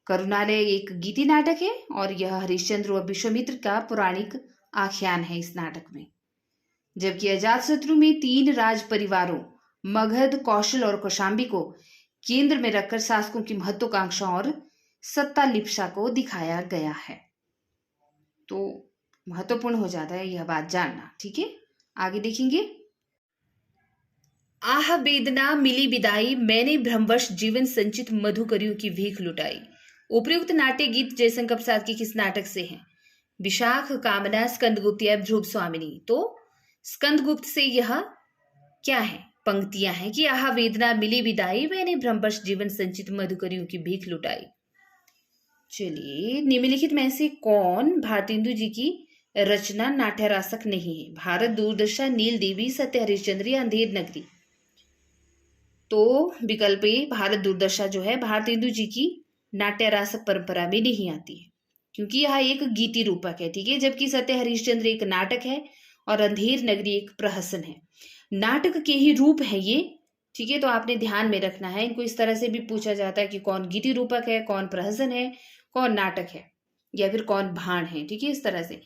करुणालय एक गीति नाटक है और यह हरिश्चंद्र व विश्वामित्र का पौराणिक आख्यान है इस नाटक में। जबकि अजातशत्रु में 3 राज परिवारों मगध, कौशल और कौशांबी को केंद्र में रखकर शासकों की महत्वाकांक्षा और सत्ता लिप्सा को दिखाया गया है। तो महत्वपूर्ण हो जाता है यह बात जानना। ठीक है, आगे देखेंगे। आह वेदना मिली विदाई, मैंने भ्रमवश जीवन संचित मधुकरियों की भीख लुटाई। उपयुक्त नाट्य गीत जयशंकर प्रसाद के किस नाटक से हैं? विशाख, कामना, स्कंदगुप्त या ध्रुव स्वामिनी? तो स्कंदगुप्त से यह क्या है? पंक्तियां हैं कि आह वेदना मिली विदाई, मैंने भ्रमवश जीवन संचित मधुकरियों की भीख लुटाई। चलिए, निम्नलिखित में से कौन भारतेंदु जी की रचना नाट्यरासक नहीं है? भारत, दूरदर्शन, नील देवी, सत्य हरिश्चंद्र या अंधेर नगरी? तो विकल्प ए भारत दूरदर्शन जो है भारतेंदु जी की नाट्यरासक परंपरा में नहीं आती है, क्योंकि यह एक गीति रूपक है। ठीक है, जबकि सत्य हरिश्चंद्र एक नाटक है और अंधेर नगरी एक प्रहसन है। नाटक के ही रूप है ये। ठीक है, तो आपने ध्यान में रखना है। इनको इस तरह से भी पूछा जाता है कि कौन गीति रूपक है, कौन प्रहसन है, कौन नाटक है, या फिर कौन भाण है। ठीक है, इस तरह से।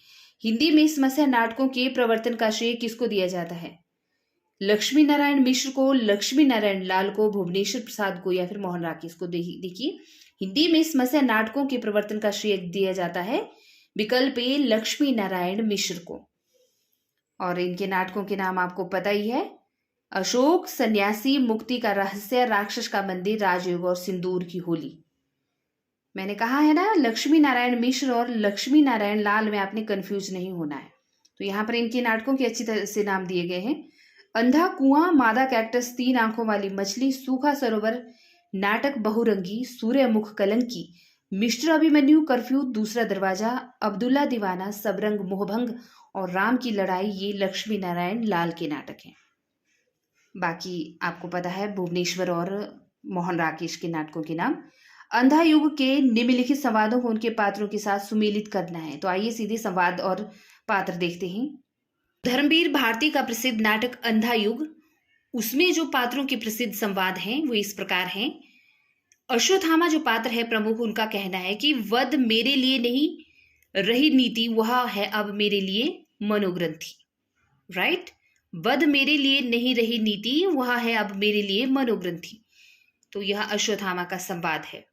हिंदी में समस्या नाटकों के प्रवर्तन का श्रेय किसको दिया जाता है? लक्ष्मी नारायण मिश्र को, लक्ष्मी नारायण लाल को, भुवनेश्वर प्रसाद को या फिर मोहन राकेश को? देखिए, हिंदी में समस्या नाटकों के प्रवर्तन का श्रेय दिया जाता है विकल्प ए लक्ष्मी नारायण मिश्र को। और इनके नाटकों के नाम आपको पता ही है। अशोक, सन्यासी, मुक्ति का रहस्य, राक्षस का मंदिर, राजयोग और सिंदूर की होली। मैंने कहा है ना, लक्ष्मी नारायण मिश्र और लक्ष्मी नारायण लाल में आपने कंफ्यूज नहीं होना है। तो यहाँ पर इनके नाटकों के अच्छी तरह से नाम दिए गए हैं। अंधा कुआं, मादा कैक्टस, 3 आंखों वाली मछली, सूखा सरोवर, नाटक बहुरंगी, सूर्यमुख कलंकी, मिस्टर अभिमन्यु, कर्फ्यू, दूसरा दरवाजा, अब्दुल्ला दीवाना, सबरंग मोहभंग और राम की लड़ाई, ये लक्ष्मी नारायण लाल के नाटक हैं। बाकी आपको पता है भुवनेश्वर और मोहन राकेश के नाटकों के नाम। अंधा युग के निम्नलिखित संवादों को उनके पात्रों के साथ सुमेलित करना है। तो आइए सीधे संवाद और पात्र देखते हैं। धर्मवीर भारती का प्रसिद्ध नाटक अंधा युग, उसमें जो पात्रों के प्रसिद्ध संवाद हैं वो इस प्रकार हैं। अश्वत्थामा जो पात्र है प्रमुख, उनका कहना है कि वध मेरे लिए नहीं रही नीति, वह है अब मेरे लिए मनोग्रंथि। राइट, वध मेरे लिए नहीं रही नीति, वह है अब मेरे लिए मनोग्रंथि। तो यह अश्वत्थामा का संवाद है।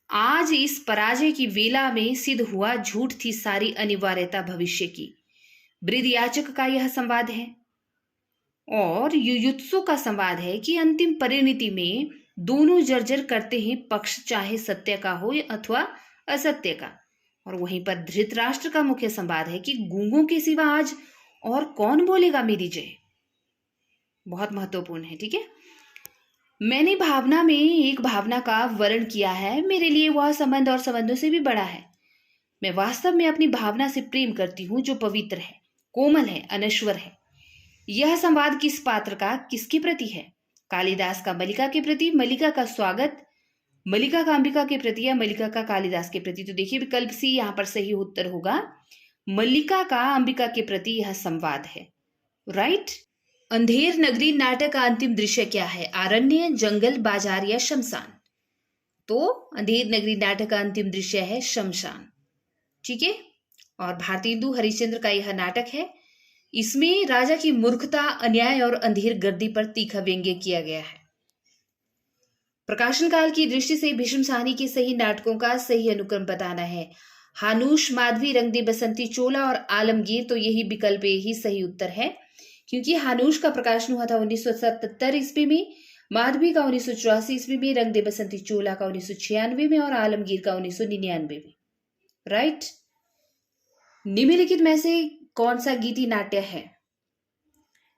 आज इस पराजय की वेला में सिद्ध हुआ, झूठ थी सारी अनिवार्यता भविष्य की। बृहदयाचक का यह संवाद है। और युयुत्सु का संवाद है कि अंतिम परिणति में दोनों जर्जर करते हैं पक्ष, चाहे सत्य का हो अथवा असत्य का। और वहीं पर धृतराष्ट्र का मुख्य संवाद है कि गूंगों के सिवा आज और कौन बोलेगा मेरी जय। बहुत महत्वपूर्ण है। ठीक है, मैंने भावना में एक भावना का वर्ण किया है, मेरे लिए वह संबंध और संबंधों से भी बड़ा है। मैं वास्तव में अपनी भावना से प्रेम करती हूं जो पवित्र है, कोमल है, अनश्वर है। यह संवाद किस पात्र का किसके प्रति है? कालिदास का मल्लिका के प्रति, मल्लिका का स्वागत, मल्लिका का अंबिका के प्रति या मल्लिका का कालिदास के प्रति? तो देखिए विकल्प सी यहाँ पर सही उत्तर होगा, मल्लिका का अंबिका के प्रति यह संवाद है। राइट। अंधेर नगरी नाटक का अंतिम दृश्य क्या है? अरण्य, जंगल, बाजार या शमशान? तो अंधेर नगरी नाटक का अंतिम दृश्य है शमशान। ठीक है, और भारतेंदु हरिश्चंद्र का यह नाटक है। इसमें राजा की मूर्खता, अन्याय और अंधेर गर्दी पर तीखा व्यंग्य किया गया है। प्रकाशन काल की दृष्टि से भीष्म साहनी के सही नाटकों का सही अनुक्रम बताना है। हानूश, माधवी, रंग दे बसंती, चोला और आलमगीर, तो यही विकल्प ही सही उत्तर है, क्योंकि हानूश का प्रकाशन हुआ था 1977 ईस्वी में, माधवी का 1984 ईस्वी में, रंग दे बसंती चोला का 1996 में और आलमगीर का 1999 में। राइट। निम्नलिखित में से कौन सा गीति नाट्य है?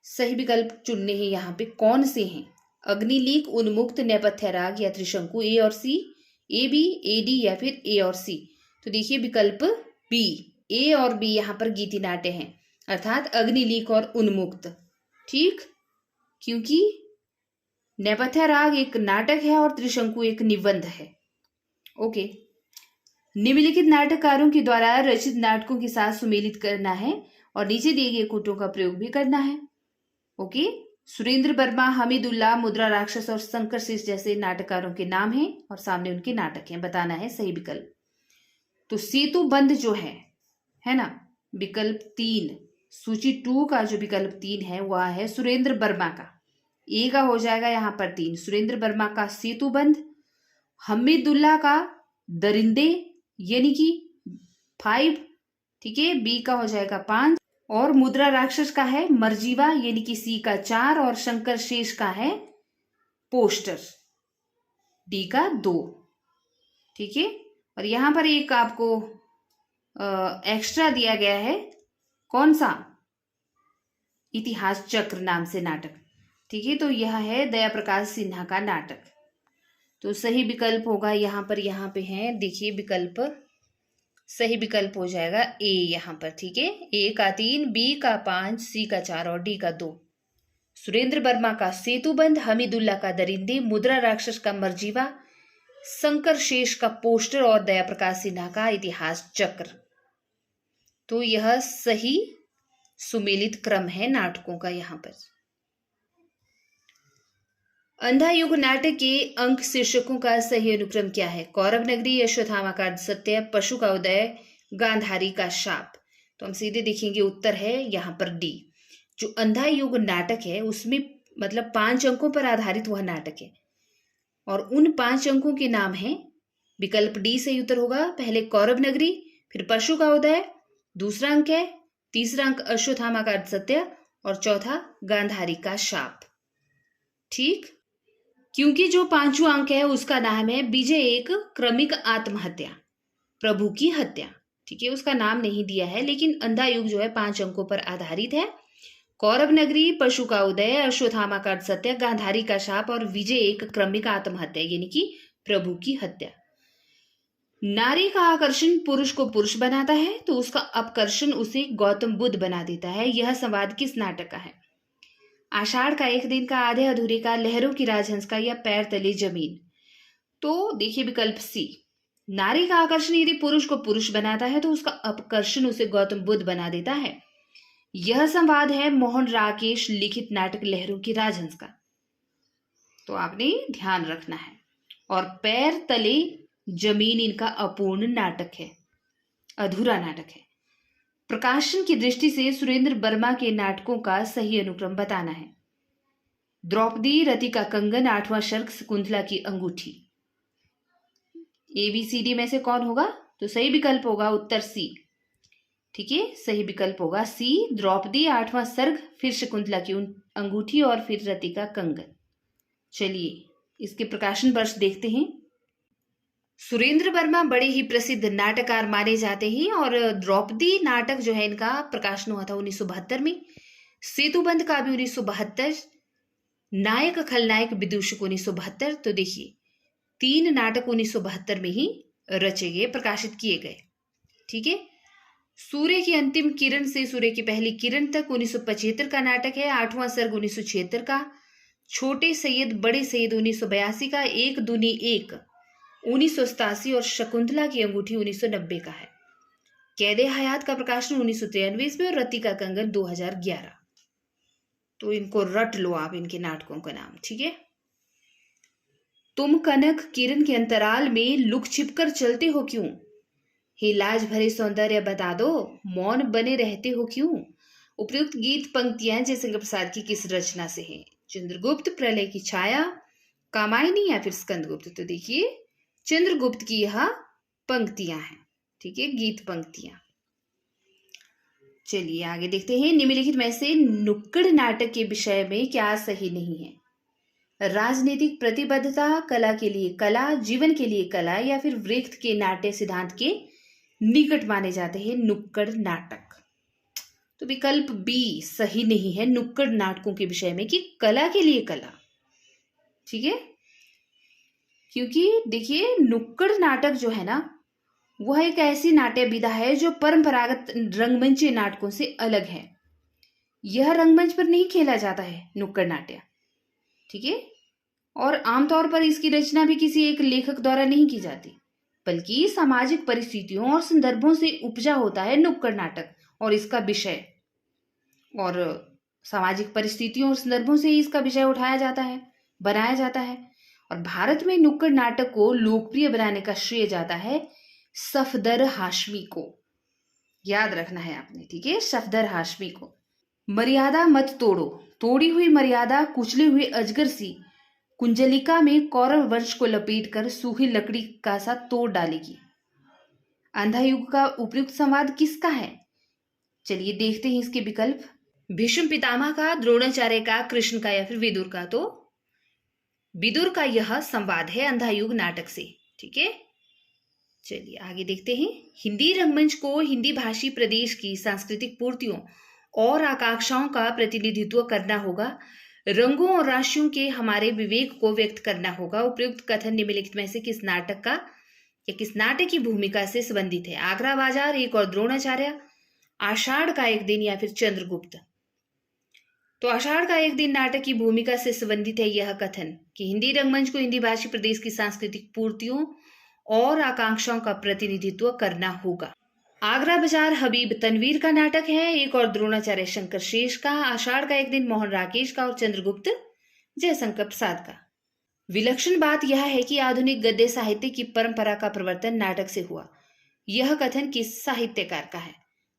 सही विकल्प चुनने हैं यहाँ पे। कौन से हैं? अग्निलीक, उन्मुक्त, नेपथ्य राग या त्रिशंकु, ए और सी, ए बी, ए डी या फिर ए और सी। तो देखिए विकल्प बी, ए और बी यहाँ पर गीति नाट्य हैं, अर्थात अग्निलीक और उन्मुक्त। ठीक, क्योंकि नेपथ्य राग एक नाटक है और त्रिशंकु एक निबंध है। ओके, निम्नलिखित नाटककारों के द्वारा रचित नाटकों के साथ सुमेलित करना है और नीचे दिए गए कोटों का प्रयोग भी करना है। ओके, सुरेंद्र वर्मा, हमीदुल्लाह, मुद्रा राक्षस और शंकर शेष जैसे नाटककारों के नाम हैं और सामने उनके नाटक हैं। बताना है सही विकल्प। तो सेतु बंद जो है ना, विकल्प 3, सूची 2 का जो विकल्प 3 है वह है सुरेंद्र वर्मा का। ए का हो जाएगा यहाँ पर 3, सुरेंद्र वर्मा का सेतु बंद, हमीदुल्लाह का दरिंदे यानी कि 5, ठीक है, बी का हो जाएगा 5, और मुद्रा राक्षस का है मर्जीवा यानी कि सी का 4, और शंकर शेष का है पोस्टर, डी का 2। ठीक है, और यहां पर एक आपको एक्स्ट्रा दिया गया है, कौन सा, इतिहास चक्र नाम से नाटक। ठीक है, तो यह है दया प्रकाश सिन्हा का नाटक। तो सही विकल्प होगा यहाँ पे है, देखिए विकल्प, सही विकल्प हो जाएगा ए यहाँ पर। ठीक है, ए का 3, बी का 5, सी का 4 और डी का 2। सुरेंद्र वर्मा का सेतुबंध, हमीदुल्लाह का दरिंदे, मुद्रा राक्षस का मर्जीवा, शंकर शेष का पोस्टर और दया प्रकाश सिन्हा का इतिहास चक्र। तो यह सही सुमेलित क्रम है नाटकों का यहाँ पर। अंधा युग नाटक के अंक शीर्षकों का सही अनुक्रम क्या है? कौरव नगरी, अश्वत्थामा का सत्य, पशु का उदय, गांधारी का शाप। तो हम सीधे देखेंगे उत्तर है यहाँ पर डी। जो अंधा युग नाटक है उसमें मतलब 5 अंकों पर आधारित वह नाटक है और उन 5 अंकों के नाम हैं, विकल्प डी सही उत्तर होगा। पहले कौरव नगरी, फिर पशु का उदय, दूसरा अंक है, तीसरा अंक अश्वत्थामा का सत्य और चौथा गांधारी का शाप। ठीक, क्योंकि जो 5वां अंक है उसका नाम है विजय एक क्रमिक आत्महत्या, प्रभु की हत्या। ठीक है, उसका नाम नहीं दिया है, लेकिन अंधा युग जो है 5 अंकों पर आधारित है। कौरव नगरी, पशु का उदय, अश्वत्थामा का सत्य, गांधारी का शाप और विजय एक क्रमिक आत्महत्या यानी कि प्रभु की हत्या। नारी का आकर्षण पुरुष को पुरुष बनाता है तो उसका अपकर्षण उसे गौतम बुद्ध बना देता है। यह संवाद किस नाटक का है? आषाढ़ का एक दिन का, आधे अधूरे का, लहरों की राजहंस का या पैर तले जमीन। तो देखिए विकल्प सी, नारी का आकर्षण यदि पुरुष को पुरुष बनाता है तो उसका अपकर्षण उसे गौतम बुद्ध बना देता है। यह संवाद है मोहन राकेश लिखित नाटक लहरों की राजहंस का, तो आपने ध्यान रखना है। और पैर तले जमीन इनका अपूर्ण नाटक है, अधूरा नाटक है। प्रकाशन की दृष्टि से सुरेंद्र वर्मा के नाटकों का सही अनुक्रम बताना है। द्रौपदी, रति का कंगन, 8वां सर्ग, शकुंतला की अंगूठी। ABCD में से कौन होगा? तो सही विकल्प होगा उत्तर सी। ठीक है, सही विकल्प होगा सी, द्रौपदी, 8वां सर्ग, फिर शकुंतला की अंगूठी और फिर रति का कंगन। चलिए इसके प्रकाशन वर्ष देखते हैं। सुरेंद्र वर्मा बड़े ही प्रसिद्ध नाटककार माने जाते हैं और द्रौपदी नाटक जो है इनका प्रकाशन हुआ था 1972 में। सेतुबंध का भी 1972, नायक खलनायक विदूषक 1972। तो देखिए 3 नाटक 1972 में ही रचे गए, प्रकाशित किए गए। ठीक है, सूर्य की अंतिम किरण से सूर्य की पहली किरण तक 1975 का नाटक है। 8वां सर्ग 1976 का, छोटे सैयद बड़े सैयद 1982 का, एक दूनी एक 1987 और शकुंतला की अंगूठी 1990 का है। कैदे हयात का प्रकाशन 1993 में और रति का कंगन 2011। तो इनको रट लो आप, इनके नाटकों का नाम। ठीक है, तुम कनक किरण के अंतराल में लुक छिपकर चलते हो क्यों, हे लाज भरे सौंदर्य बता दो, मौन बने रहते हो क्यों। उपयुक्त गीत पंक्तियां जयशंकर प्रसाद की किस रचना से हैं? चंद्रगुप्त, प्रलय की छाया, कामायनी या फिर स्कंदगुप्त। तो देखिए चंद्रगुप्त की यह पंक्तियां हैं। ठीक है, गीत पंक्तियां। चलिए आगे देखते हैं। निम्नलिखित में से नुक्कड़ नाटक के विषय में क्या सही नहीं है? राजनीतिक प्रतिबद्धता, कला के लिए कला, जीवन के लिए कला या फिर वृत्त के नाट्य सिद्धांत के निकट माने जाते हैं नुक्कड़ नाटक। तो विकल्प बी सही नहीं है नुक्कड़ नाटकों के विषय में कि कला के लिए कला। ठीक है, क्योंकि देखिए नुक्कड़ नाटक जो है ना, वह एक ऐसी नाट्य विधा है जो परंपरागत रंगमंच नाटकों से अलग है। यह रंगमंच पर नहीं खेला जाता है नुक्कड़ नाट्य, ठीक है, और आमतौर पर इसकी रचना भी किसी एक लेखक द्वारा नहीं की जाती, बल्कि सामाजिक परिस्थितियों और संदर्भों से उपजा होता है नुक्कड़ नाटक। और इसका विषय और सामाजिक परिस्थितियों और संदर्भों से ही इसका विषय उठाया जाता है, बनाया जाता है। और भारत में नुक्कड़ नाटक को लोकप्रिय बनाने का श्रेय जाता है सफदर हाशमी को। याद रखना है आपने, ठीक है, सफदर हाशमी को। मर्यादा मत तोड़ो, तोड़ी हुई मर्यादा कुचले हुए अजगर सी कुंजलिका में कौरव वंश को लपेटकर सूखी लकड़ी का सा तोड़ डालेगी। अंधा युग का उपयुक्त संवाद किसका है? चलिए देखते हैं इसके विकल्प। भीष्म पितामह का, द्रोणाचार्य का, कृष्ण का या फिर विदुर का? तो विदुर का यह संवाद है अंधा युग नाटक से, ठीक है। चलिए आगे देखते हैं। हिंदी रंगमंच को हिंदी भाषी प्रदेश की सांस्कृतिक पूर्तियों और आकांक्षाओं का प्रतिनिधित्व करना होगा। रंगों और राशियों के हमारे विवेक को व्यक्त करना होगा। उपयुक्त कथन निम्नलिखित में से किस नाटक का या किस नाटक की भूमिका से संबंधित है? आगरा बाजार, एक और द्रोणाचार्य, आषाढ़ का एक दिन या फिर चंद्रगुप्त? तो आषाढ़ का एक दिन नाटक की भूमिका से संबंधित है यह कथन कि हिंदी रंगमंच को हिंदी भाषी प्रदेश की सांस्कृतिक पूर्तियों और आकांक्षाओं का प्रतिनिधित्व करना होगा। आगरा बाजार हबीब तनवीर का नाटक है, एक और द्रोणाचार्य शंकर शेष का, आषाढ़ का एक दिन मोहन राकेश का और चंद्रगुप्त जयशंकर प्रसाद का। विलक्षण बात यह है कि आधुनिक गद्य साहित्य की परंपरा का प्रवर्तन नाटक से हुआ। यह कथन किस साहित्यकार का है?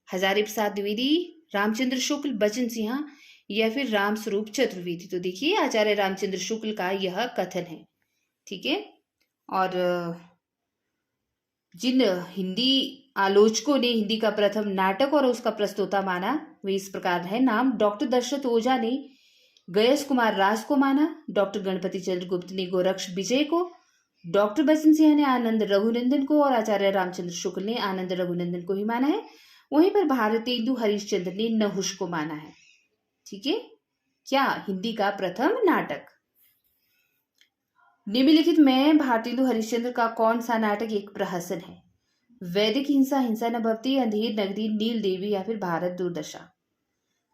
हजारी प्रसाद द्विवेदी, रामचंद्र शुक्ल, बचन सिंह या फिर रामस्वरूप चतुर्वेदी? तो देखिए आचार्य रामचंद्र शुक्ल का यह कथन है, ठीक है। और जिन हिंदी आलोचकों ने हिंदी का प्रथम नाटक और उसका प्रस्तोता माना वे इस प्रकार है। नाम: डॉक्टर दशरथ ओझा ने गयस कुमार राज को माना, डॉक्टर गणपति चंद्रगुप्त ने गोरक्ष विजय को, डॉक्टर बचन सिंह ने आनंद रघुनंदन को और आचार्य रामचंद्र शुक्ल ने आनंद रघुनंदन को ही माना है। वहीं पर भारतेंदु हरिश्चंद्र ने नहुष को माना है, ठीक है। क्या हिंदी का प्रथम नाटक? निम्नलिखित में भारतेंदु हरिश्चंद्र का कौन सा नाटक एक प्रहसन है? वैदिक हिंसा, हिंसा न भवती, अंधेर नगरी, नील देवी या फिर भारत दुर्दशा?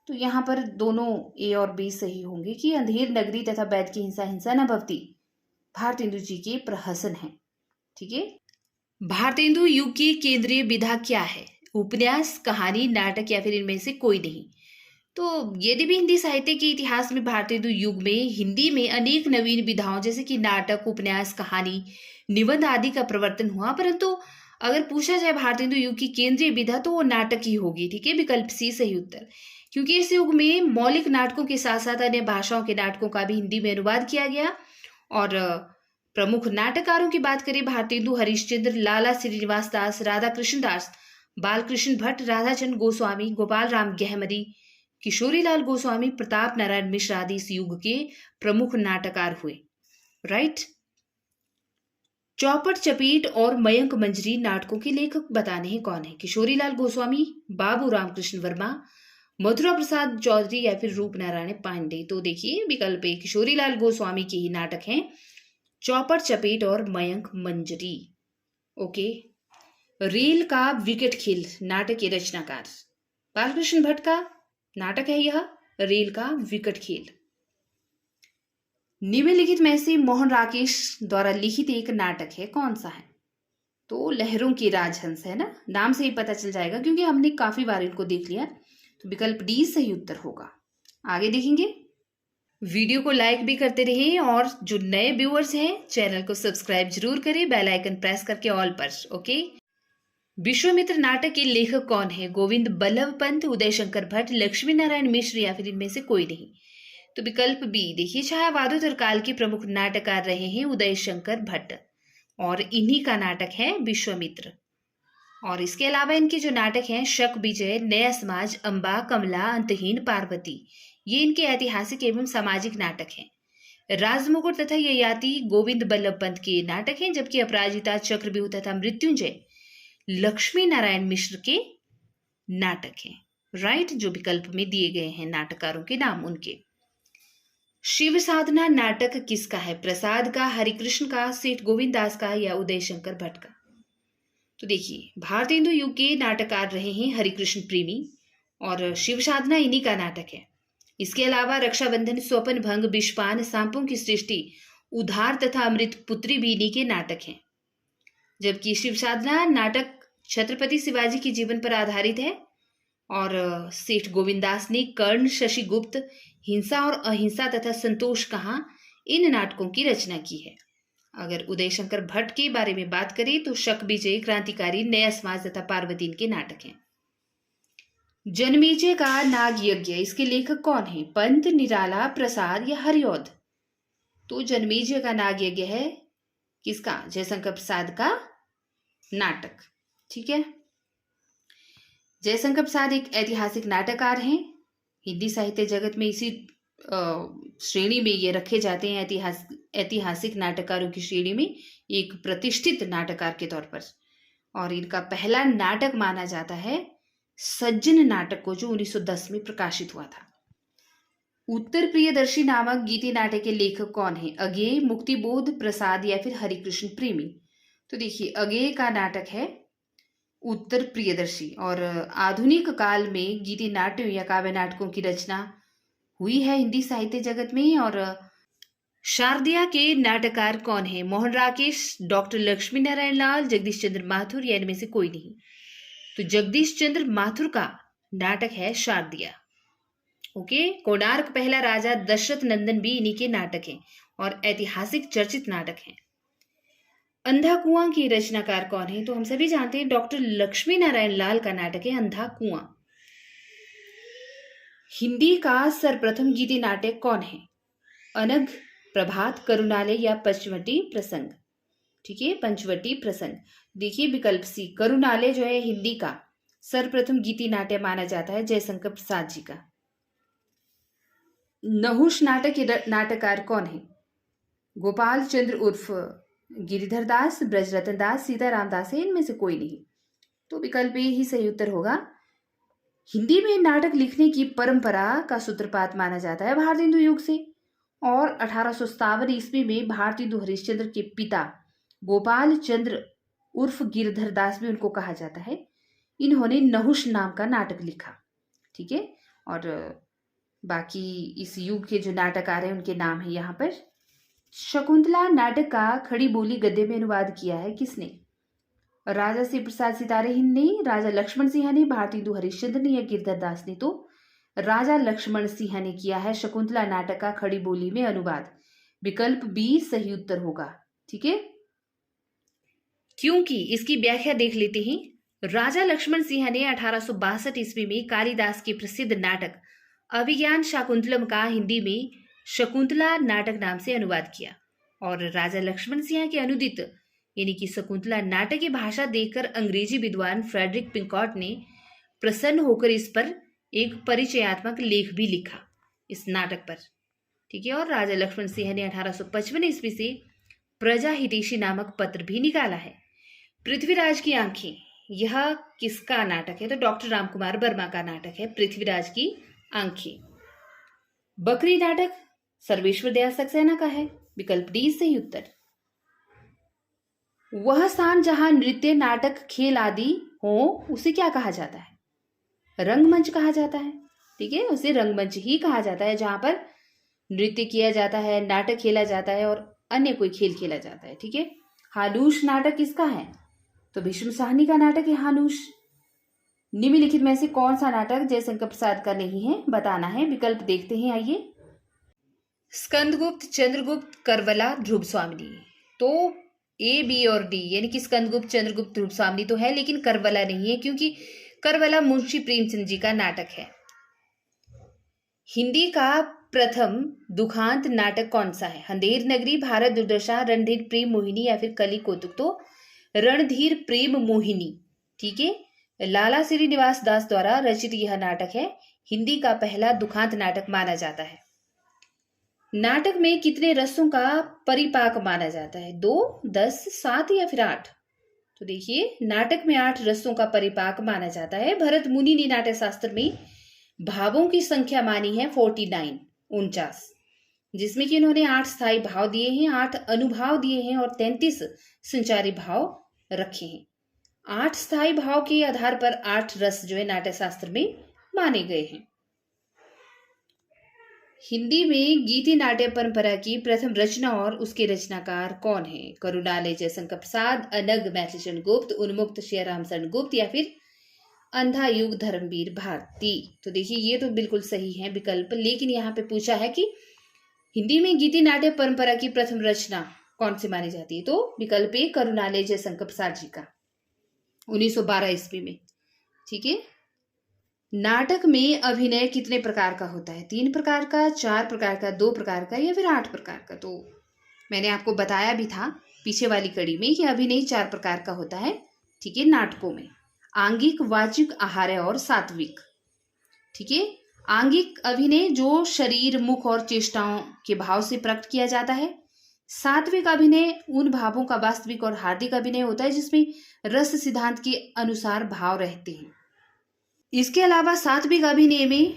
तो यहाँ पर दोनों ए और बी सही होंगे कि अंधेर नगरी तथा वैद की हिंसा, हिंसा न भवती भारतेंदु जी के प्रहसन है, ठीक है। भारतेंदु युग की केंद्रीय विधा क्या है? उपन्यास, कहानी, नाटक या फिर इनमें से कोई नहीं? तो यदि भी हिंदी साहित्य के इतिहास में भारतेंदु युग में हिंदी में अनेक नवीन विधाओं जैसे कि नाटक, उपन्यास, कहानी, निबंध आदि का प्रवर्तन हुआ, परंतु अगर पूछा जाए भारतेंदु युग की केंद्रीय विधा तो वो नाटक ही होगी, ठीक है। विकल्प सी सही उत्तर, क्योंकि इस युग में मौलिक नाटकों के साथ साथ अन्य भाषाओं के नाटकों का भी हिंदी में अनुवाद किया गया। और प्रमुख नाटककारों की बात करें, भारतेंदु हरिश्चंद्र, लाला श्रीनिवास दास, राधा कृष्ण दास, बालकृष्ण भट्ट, राधाचंद्र गोस्वामी, गोपाल राम गहमरी, किशोरीलाल गोस्वामी, प्रताप नारायण मिश्र आदि इस युग के प्रमुख नाटककार हुए, राइट। चौपट, चपेट और मयंक मंजरी नाटकों के लेखक बताने हैं कौन है? किशोरीलाल गोस्वामी, बाबू रामकृष्ण वर्मा, मथुरा प्रसाद चौधरी या फिर रूप नारायण पांडे? तो देखिए विकल्प ए, किशोरीलाल गोस्वामी के ही नाटक हैं चौपट, चपेट और मयंक मंजरी, ओके। रेल का विकेट खेल नाटक के रचनाकार? बालकृष्ण भट्ट का नाटक है यह रेल का विकेट खेल। निम्नलिखित में से मोहन राकेश द्वारा लिखित एक नाटक है, कौन सा है? तो लहरों की राजहंस है ना, नाम से ही पता चल जाएगा क्योंकि हमने काफी बार इनको देख लिया। तो विकल्प डी सही उत्तर होगा। आगे देखेंगे। वीडियो को लाइक भी करते रहिए और जो नए व्यूअर्स हैं चैनल को सब्सक्राइब जरूर करें, बेल आइकन प्रेस करके ऑल पर, ओके। विश्वामित्र नाटक के लेखक कौन है? गोविंद बल्लभ पंत, उदय शंकर भट्ट, लक्ष्मी नारायण मिश्र या फिर इनमें से कोई नहीं? तो विकल्प बी देखिए, छायावादोत्तर काल के प्रमुख नाटककार रहे हैं उदय शंकर भट्ट और इन्हीं का नाटक है विश्वामित्र। और इसके अलावा इनके जो नाटक हैं शक विजय, नया समाज, अंबा, कमला, अंतहीन, पार्वती, ये इनके ऐतिहासिक एवं सामाजिक नाटक हैं। राजमुकुट तथा ययाति गोविंद बल्लभ पंत के नाटक हैं, जबकि अपराजिता, चक्रव्यूह तथा मृत्युंजय लक्ष्मी नारायण मिश्र के नाटक हैं, राइट, जो विकल्प में दिए गए हैं नाटककारों के नाम उनके। शिव साधना नाटक किसका है? प्रसाद का, हरिकृष्ण का, सेठ गोविंद दास का या उदय शंकर भट्ट का? तो देखिए, भारतेंदु युग के नाटककार रहे हैं हरिकृष्ण प्रेमी और शिव साधना इन्हीं का नाटक है। इसके अलावा रक्षाबंधन, स्वपन भंग, विषपान, सांपों की सृष्टि, उधार तथा अमृत पुत्री भी इन्हीं के नाटक हैं। जबकि शिव साधना नाटक छत्रपति शिवाजी के जीवन पर आधारित है और सेठ गोविंदास ने कर्ण, शशिगुप्त, हिंसा और अहिंसा तथा संतोष कहाँ इन नाटकों की रचना की है। अगर उदय शंकर भट्ट के बारे में बात करें तो शक विजय, क्रांतिकारी, नया समाज तथा पार्वती इनके नाटक हैं। जनमेजय का नाग यज्ञ, इसके लेखक कौन है? पंत, निराला, प्रसाद या हरिऔध? तो जनमेजय का नाग यज्ञ है किसका? जयशंकर प्रसाद का नाटक। ठीक है। जयशंकर प्रसाद एक ऐतिहासिक नाटककार हैं। हिंदी साहित्य जगत में इसी श्रेणी में ये रखे जाते हैं, ऐतिहासिक नाटककारों की श्रेणी में, एक प्रतिष्ठित नाटककार के तौर पर। और इनका पहला नाटक माना जाता है सज्जन नाटक को, जो 1910 में प्रकाशित हुआ था। उत्तर प्रियदर्शी नामक गीति नाटक के लेखक कौन है? अज्ञेय, मुक्तिबोध, प्रसाद या फिर हरिकृष्ण प्रेमी? तो देखिए, अज्ञेय का नाटक है उत्तर प्रियदर्शी। और आधुनिक काल में गीति नाट्यों या काव्य नाटकों की रचना हुई है हिंदी साहित्य जगत में। और शारदिया के नाटककार कौन है? मोहन राकेश, डॉक्टर लक्ष्मी नारायण लाल, जगदीश चंद्र माथुर या इनमें से कोई नहीं? तो जगदीश चंद्र माथुर का नाटक है शारदिया। ओके। कोणार्क पहला राजा, दशरथ नंदन भी इन्हीं के नाटक हैं और ऐतिहासिक चर्चित नाटक हैं। अंधा कुआं की रचनाकार कौन है? तो हम सभी जानते हैं डॉक्टर लक्ष्मी नारायण लाल का नाटक है अंधा कुआं। हिंदी का सर्वप्रथम गीति नाटक कौन है? अनघ, प्रभात, करुणालय या पंचवटी प्रसंग? ठीक है, पंचवटी प्रसंग। देखिए विकल्प सी, करुणालय जो है हिंदी का सर्वप्रथम गीति नाट्य माना जाता है जयशंकर प्रसाद जी का। नहुष नाटक के नाटककार कौन है? गोपाल चंद्र उर्फ गिरिधर दास, ब्रजरतन दास, सीताराम दास है, इनमें से कोई नहीं? तो विकल्प ए ही सही उत्तर होगा। हिंदी में नाटक लिखने की परंपरा का सूत्रपात माना जाता है भारतेंदु युग से। और 1857 ईस्वी में भारतेंदु हरिश्चंद्र के पिता गोपाल चंद्र उर्फ गिरधर दास भी उनको कहा जाता है, इन्होंने नहुष नाम का नाटक लिखा। ठीक है। और बाकी इस युग के जो नाटककार हैं उनके नाम है यहाँ पर। शकुंतला नाटक का खड़ी बोली गद्य में अनुवाद किया है किसने? राजा शिव प्रसाद सितारेहिन ने, राजा लक्ष्मण सिंह ने, भारतेंदु हरिश्चंद्र ने या गिरधर दास ने? तो राजा लक्ष्मण सिंह ने किया है शकुंतला नाटक का खड़ी बोली में अनुवाद। विकल्प बी सही उत्तर होगा। ठीक है। क्योंकि इसकी व्याख्या देख लेते हैं। राजा लक्ष्मण सिंह ने 1862 ईस्वी में कालिदास के प्रसिद्ध नाटक अभिज्ञान शाकुंतलम का हिंदी में शकुंतला नाटक नाम से अनुवाद किया। और राजा लक्ष्मण सिंह के अनुदित यानी कि शकुंतला नाटक की भाषा देखकर अंग्रेजी विद्वान फ्रेडरिक पिंकॉट ने प्रसन्न होकर इस पर एक परिचयात्मक लेख भी लिखा इस नाटक पर। ठीक है। और राजा लक्ष्मण सिंह ने 1855 ईस्वी से प्रजा हितैषी नामक पत्र भी निकाला है। पृथ्वीराज की आंखें, यह किसका नाटक है? तो डॉक्टर रामकुमार वर्मा का नाटक है पृथ्वीराज की आंखें। बकरी नाटक सर्वेश्वर दयाल सक्सेना का है। विकल्प डी सही उत्तर। वह स्थान जहां नृत्य, नाटक, खेल आदि हो उसे क्या कहा जाता है? रंगमंच कहा जाता है। ठीक है, उसे रंगमंच ही कहा जाता है जहां पर नृत्य किया जाता है, नाटक खेला जाता है और अन्य कोई खेल खेला जाता है। ठीक है। हालूश नाटक किसका है? तो भीष्म साहनी का नाटक है हालूश। निम्नलिखित में से कौन सा नाटक जयशंकर प्रसाद का नहीं है, बताना है। विकल्प देखते हैं, आइए। स्कंदगुप्त, चंद्रगुप्त, करबला, ध्रुव स्वामिनी। तो ए, बी और डी यानी कि स्कंदगुप्त, चंद्रगुप्त, ध्रुव स्वामिनी तो है, लेकिन करबला नहीं है, क्योंकि करबला मुंशी प्रेमचंद जी का नाटक है। हिंदी का प्रथम दुखांत नाटक कौन सा है? अंधेर नगरी, भारत दुर्दशा, रणधीर प्रेम मोहिनी या फिर कली कौतुक? तो रणधीर प्रेम मोहिनी। ठीक है। लाला श्रीनिवास दास द्वारा रचित यह नाटक है हिंदी का पहला दुखांत नाटक माना जाता है। नाटक में कितने रसों का परिपाक माना जाता है? 2, 10, 7 या फिर 8? तो देखिए, नाटक में 8 रसों का परिपाक माना जाता है। भरत मुनि ने नाट्य शास्त्र में भावों की संख्या मानी है 49। जिसमें कि इन्होंने 8 स्थायी भाव दिए हैं, 8 अनुभाव दिए हैं और 33 संचारी भाव रखे हैं। 8 स्थायी भाव के आधार पर 8 रस जो है नाट्य शास्त्र में माने गए हैं। हिंदी में गीति नाट्य परंपरा की प्रथम रचना और उसके रचनाकार कौन है? करुणालय जयशंकर प्रसाद, अनग मैथिलीचंद गुप्त, उन्मुक्त श्रीराम शरण गुप्त या फिर अंधा युग धर्मवीर भारती। तो देखिए ये तो बिल्कुल सही है विकल्प, लेकिन यहाँ पे पूछा है कि हिंदी में गीति नाट्य परंपरा की प्रथम रचना कौन सी मानी जाती है? तो विकल्प ए करुणालय जयशंकर प्रसाद जी का 1912 ईस्वी में। ठीक है। नाटक में अभिनय कितने प्रकार का होता है? 3 प्रकार का, 4 प्रकार का, 2 प्रकार का या फिर 8 प्रकार का? तो मैंने आपको बताया भी था पीछे वाली कड़ी में कि अभिनय 4 प्रकार का होता है। ठीक है, नाटकों में आंगिक, वाचिक, आहार्य और सात्विक। ठीक है। आंगिक अभिनय जो शरीर, मुख और चेष्टाओं के भाव से प्रकट किया जाता है। सात्विक अभिनय उन भावों का वास्तविक और हार्दिक अभिनय होता है जिसमें रस सिद्धांत के अनुसार भाव रहते हैं। इसके अलावा सात्विक अभिनय में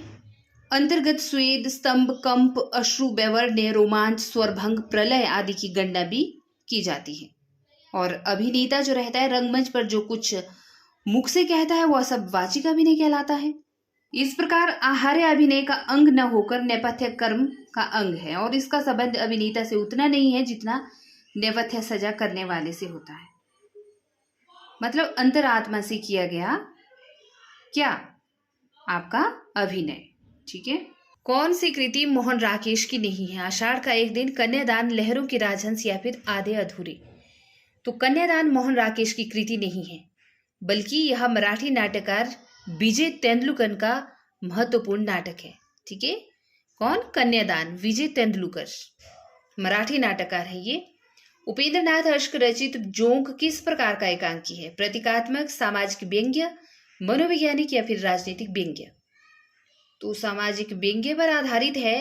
अंतर्गत स्वेद, स्तंभ, कंप, अश्रु, वैवर्ण्य, रोमांच, स्वरभंग, प्रलय आदि की गणना भी की जाती है। और अभिनेता जो रहता है रंगमंच पर जो कुछ मुख से कहता है वह सब वाचिक अभिनय कहलाता है। इस प्रकार आहार्य अभिनय का अंग न होकर नेपथ्य कर्म का अंग है और इसका संबंध अभिनेता से उतना नहीं है जितना नेपथ्य सजा करने वाले से होता है। मतलब अंतरात्मा से किया गया क्या? आपका अभिनय। ठीक है। कौन सी कृति मोहन राकेश की नहीं है? आषाढ़ का एक दिन, कन्यादान, लहरों के राजहंस या फिर आधे अधूरे। तो कन्यादान मोहन राकेश की कृति नहीं है, बल्कि यह मराठी नाट्यकार विजय तेंदुलकर का महत्वपूर्ण नाटक है। ठीक है। कौन? कन्यादान, विजय तेंदुलकर, मराठी नाटककार है ये। उपेंद्र नाथ अश्क रचित जोंक किस प्रकार का एकांकी है? प्रतीकात्मक, सामाजिक व्यंग्य, मनोवैज्ञानिक या फिर राजनीतिक व्यंग्य? तो सामाजिक व्यंग्य पर आधारित है।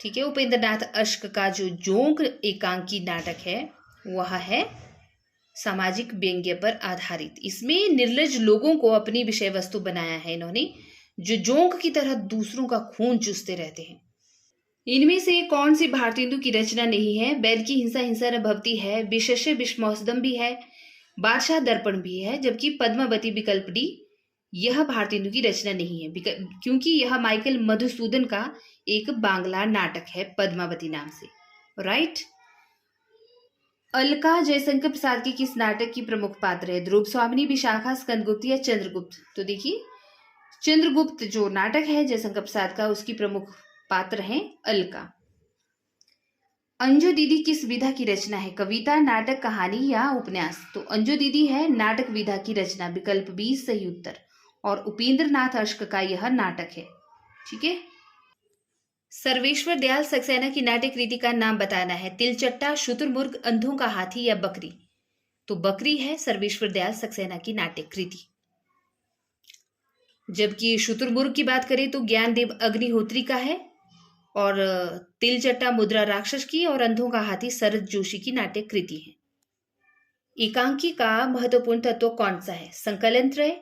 ठीक है। उपेंद्र नाथ अश्क का जो जोंक एकांकी नाटक है वह है सामाजिक व्यंग्य पर आधारित। इसमें निर्लज लोगों को अपनी विषय वस्तु बनाया है इन्होंने, जो जोंक की तरह दूसरों का खून चूसते रहते हैं। इनमें से कौन सी भारतेंदु की रचना नहीं है? बैल की हिंसा हिंसा न भवती है, विशेष्य विषमौसदम भी है, बादशाह दर्पण भी है, जबकि पद्मावती विकल्प डी यह भारतेंदु की रचना नहीं है क्योंकि यह माइकल मधुसूदन का एक बांग्ला नाटक है पद्मावती नाम से। राइट। अलका जयशंकर प्रसाद के किस नाटक की प्रमुख पात्र है? ध्रुव स्वामिनी, विशाखा, स्कंदगुप्त या चंद्रगुप्त? तो देखिए चंद्रगुप्त जो नाटक है जयशंकर प्रसाद का, उसकी प्रमुख पात्र है अलका। अंजू दीदी किस विधा की रचना है? कविता, नाटक, कहानी या उपन्यास? तो अंजू दीदी है नाटक विधा की रचना, विकल्प बी सही उत्तर। और उपेंद्र नाथ अश्क का यह नाटक है। ठीक है। सर्वेश्वर दयाल सक्सेना की नाट्य कृति का नाम बताना है। तिलचट्टा, शुतुरमुर्ग, अंधों का हाथी या बकरी? तो बकरी है सर्वेश्वर दयाल सक्सेना की नाट्य कृति। जबकि शुतुरमुर्ग की बात करें तो ज्ञानदेव अग्निहोत्री का है, और तिलचट्टा मुद्रा राक्षस की, और अंधों का हाथी शरद जोशी की नाट्य कृति है। एकांकी का महत्वपूर्ण तत्व कौन सा है? संकलन त्रय,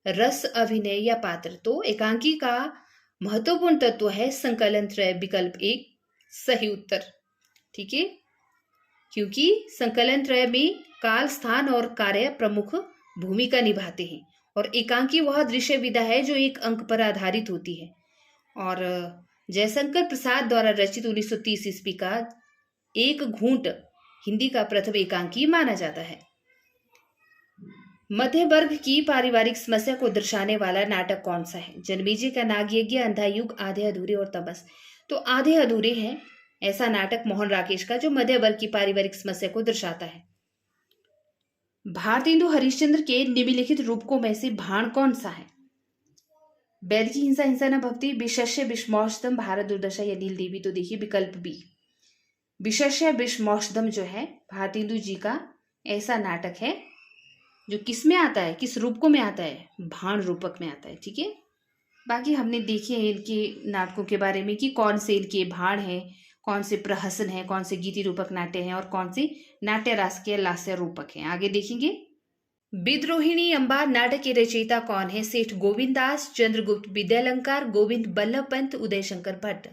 रस, अभिनय या पात्र? तो एकांकी का महत्वपूर्ण तत्व है संकलन त्रय, विकल्प एक सही उत्तर। ठीक है। क्योंकि संकलन त्रय में काल, स्थान और कार्य प्रमुख भूमिका निभाते हैं, और एकांकी वह दृश्य विधा है जो एक अंक पर आधारित होती है। और जयशंकर प्रसाद द्वारा रचित 1930 ईस्वी का एक घूंट हिंदी का प्रथम एकांकी माना जाता है। मध्य वर्ग की पारिवारिक समस्या को दर्शाने वाला नाटक कौन सा है? जन्मेजय का नागयज्ञ, अंधा युग, आधे अधूरे और तमस? तो आधे अधूरे हैं ऐसा नाटक मोहन राकेश का जो मध्य वर्ग की पारिवारिक समस्या को दर्शाता है। भारतेंदु हरिश्चंद्र के निम्नलिखित रूपकों में से भाण कौन सा है? बैल की हिंसा हिंसा न भवती, विशस्य विषमौसदम, भारत दुर्दशा या नील देवी? तो देखिए विकल्प बी विशस्य विषमौसदम जो है भारतेंदु जी का ऐसा नाटक है जो किस में आता है, किस रूपकों में आता है? भाण रूपक में आता है। ठीक है। बाकी हमने देखे हैं इनके नाटकों के बारे में कि कौन से इनके भाण हैं, कौन से प्रहसन है, कौन से गीति रूपक नाट्य हैं और कौन से नाट्य रास के लास्य रूपक हैं। आगे देखेंगे। विद्रोहिणी अम्बा नाटक के रचयिता कौन है? सेठ गोविंद दास, चंद्रगुप्त विद्यालंकार, गोविंद बल्लभ पंत, उदय शंकर भट्ट?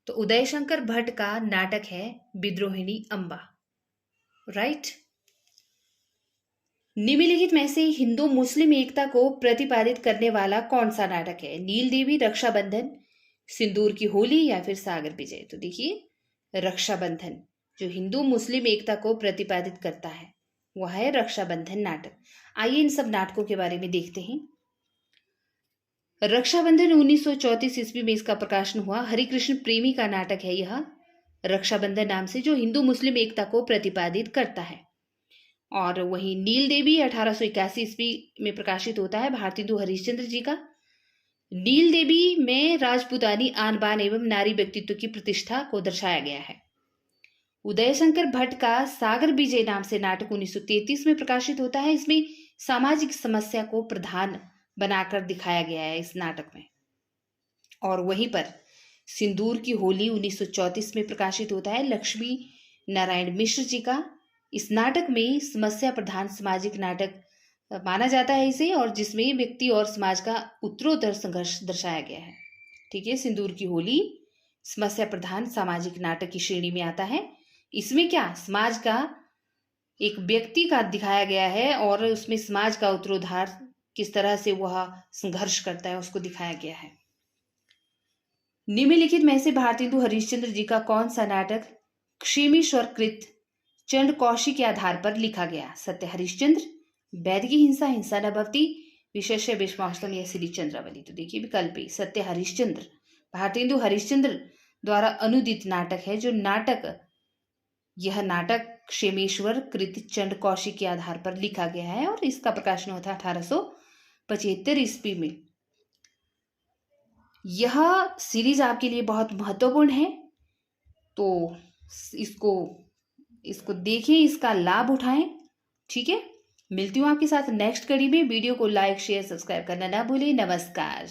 तो उदय शंकर भट्ट का नाटक है विद्रोहिणी अम्बा, राइट। निम्नलिखित में से हिंदू मुस्लिम एकता को प्रतिपादित करने वाला कौन सा नाटक है? नील देवी, रक्षाबंधन, सिंदूर की होली या फिर सागर विजय। तो देखिए रक्षाबंधन जो हिंदू मुस्लिम एकता को प्रतिपादित करता है वह है रक्षाबंधन नाटक। आइए इन सब नाटकों के बारे में देखते हैं। रक्षाबंधन 1934 ईस्वी में इसका प्रकाशन हुआ। हरिकृष्ण प्रेमी का नाटक है यह रक्षाबंधन नाम से, जो हिंदू मुस्लिम एकता को प्रतिपादित करता है। और वहीं नील देवी 1881 ईस्वी में प्रकाशित होता है भारतेंदु हरिश्चंद्र जी का। नील देवी में राजपूतानी आन बान एवं नारी व्यक्तित्व की प्रतिष्ठा को दर्शाया गया है। उदय शंकर भट्ट का सागर विजय नाम से नाटक 1933 में प्रकाशित होता है। इसमें सामाजिक समस्या को प्रधान बनाकर दिखाया गया है इस नाटक में। और वहीं पर सिंदूर की होली 1934 में प्रकाशित होता है लक्ष्मी नारायण मिश्र जी का। इस नाटक में समस्या प्रधान सामाजिक नाटक माना जाता है इसे, और जिसमें व्यक्ति और समाज का उत्तरोत्तर संघर्ष दर्शाया गया है। ठीक है, सिंदूर की होली समस्या प्रधान सामाजिक नाटक की श्रेणी में आता है। इसमें क्या समाज का एक व्यक्ति का दिखाया गया है और उसमें समाज का उत्तरोद्धार किस तरह से वह संघर्ष करता है उसको दिखाया गया है। निम्नलिखित में से भारतेंदु हरिश्चंद्र जी का कौन सा नाटक क्षेमीश्वर कृत चंड कौशिक के आधार पर लिखा गया? सत्य हरिश्चंद्र, वैदिकी हिंसा, हिंसा न भवति, विशेष्य विश्वास्तम या श्री चंद्रावली। तो देखिए विकल्प ए सत्य हरिश्चंद्र भारतेंदु हरिश्चंद्र द्वारा अनुदित नाटक है। यह नाटक क्षेमेश्वर कृत चंड कौशिक के आधार पर लिखा गया है और इसका प्रकाशन हुआ था 1875 ईस्वी में। यह सीरीज आपके लिए बहुत महत्वपूर्ण है, तो इसको देखें, इसका लाभ उठाएं। ठीक है, मिलती हूँ आपके साथ नेक्स्ट कड़ी में। वीडियो को लाइक शेयर सब्सक्राइब करना ना भूलें। नमस्कार।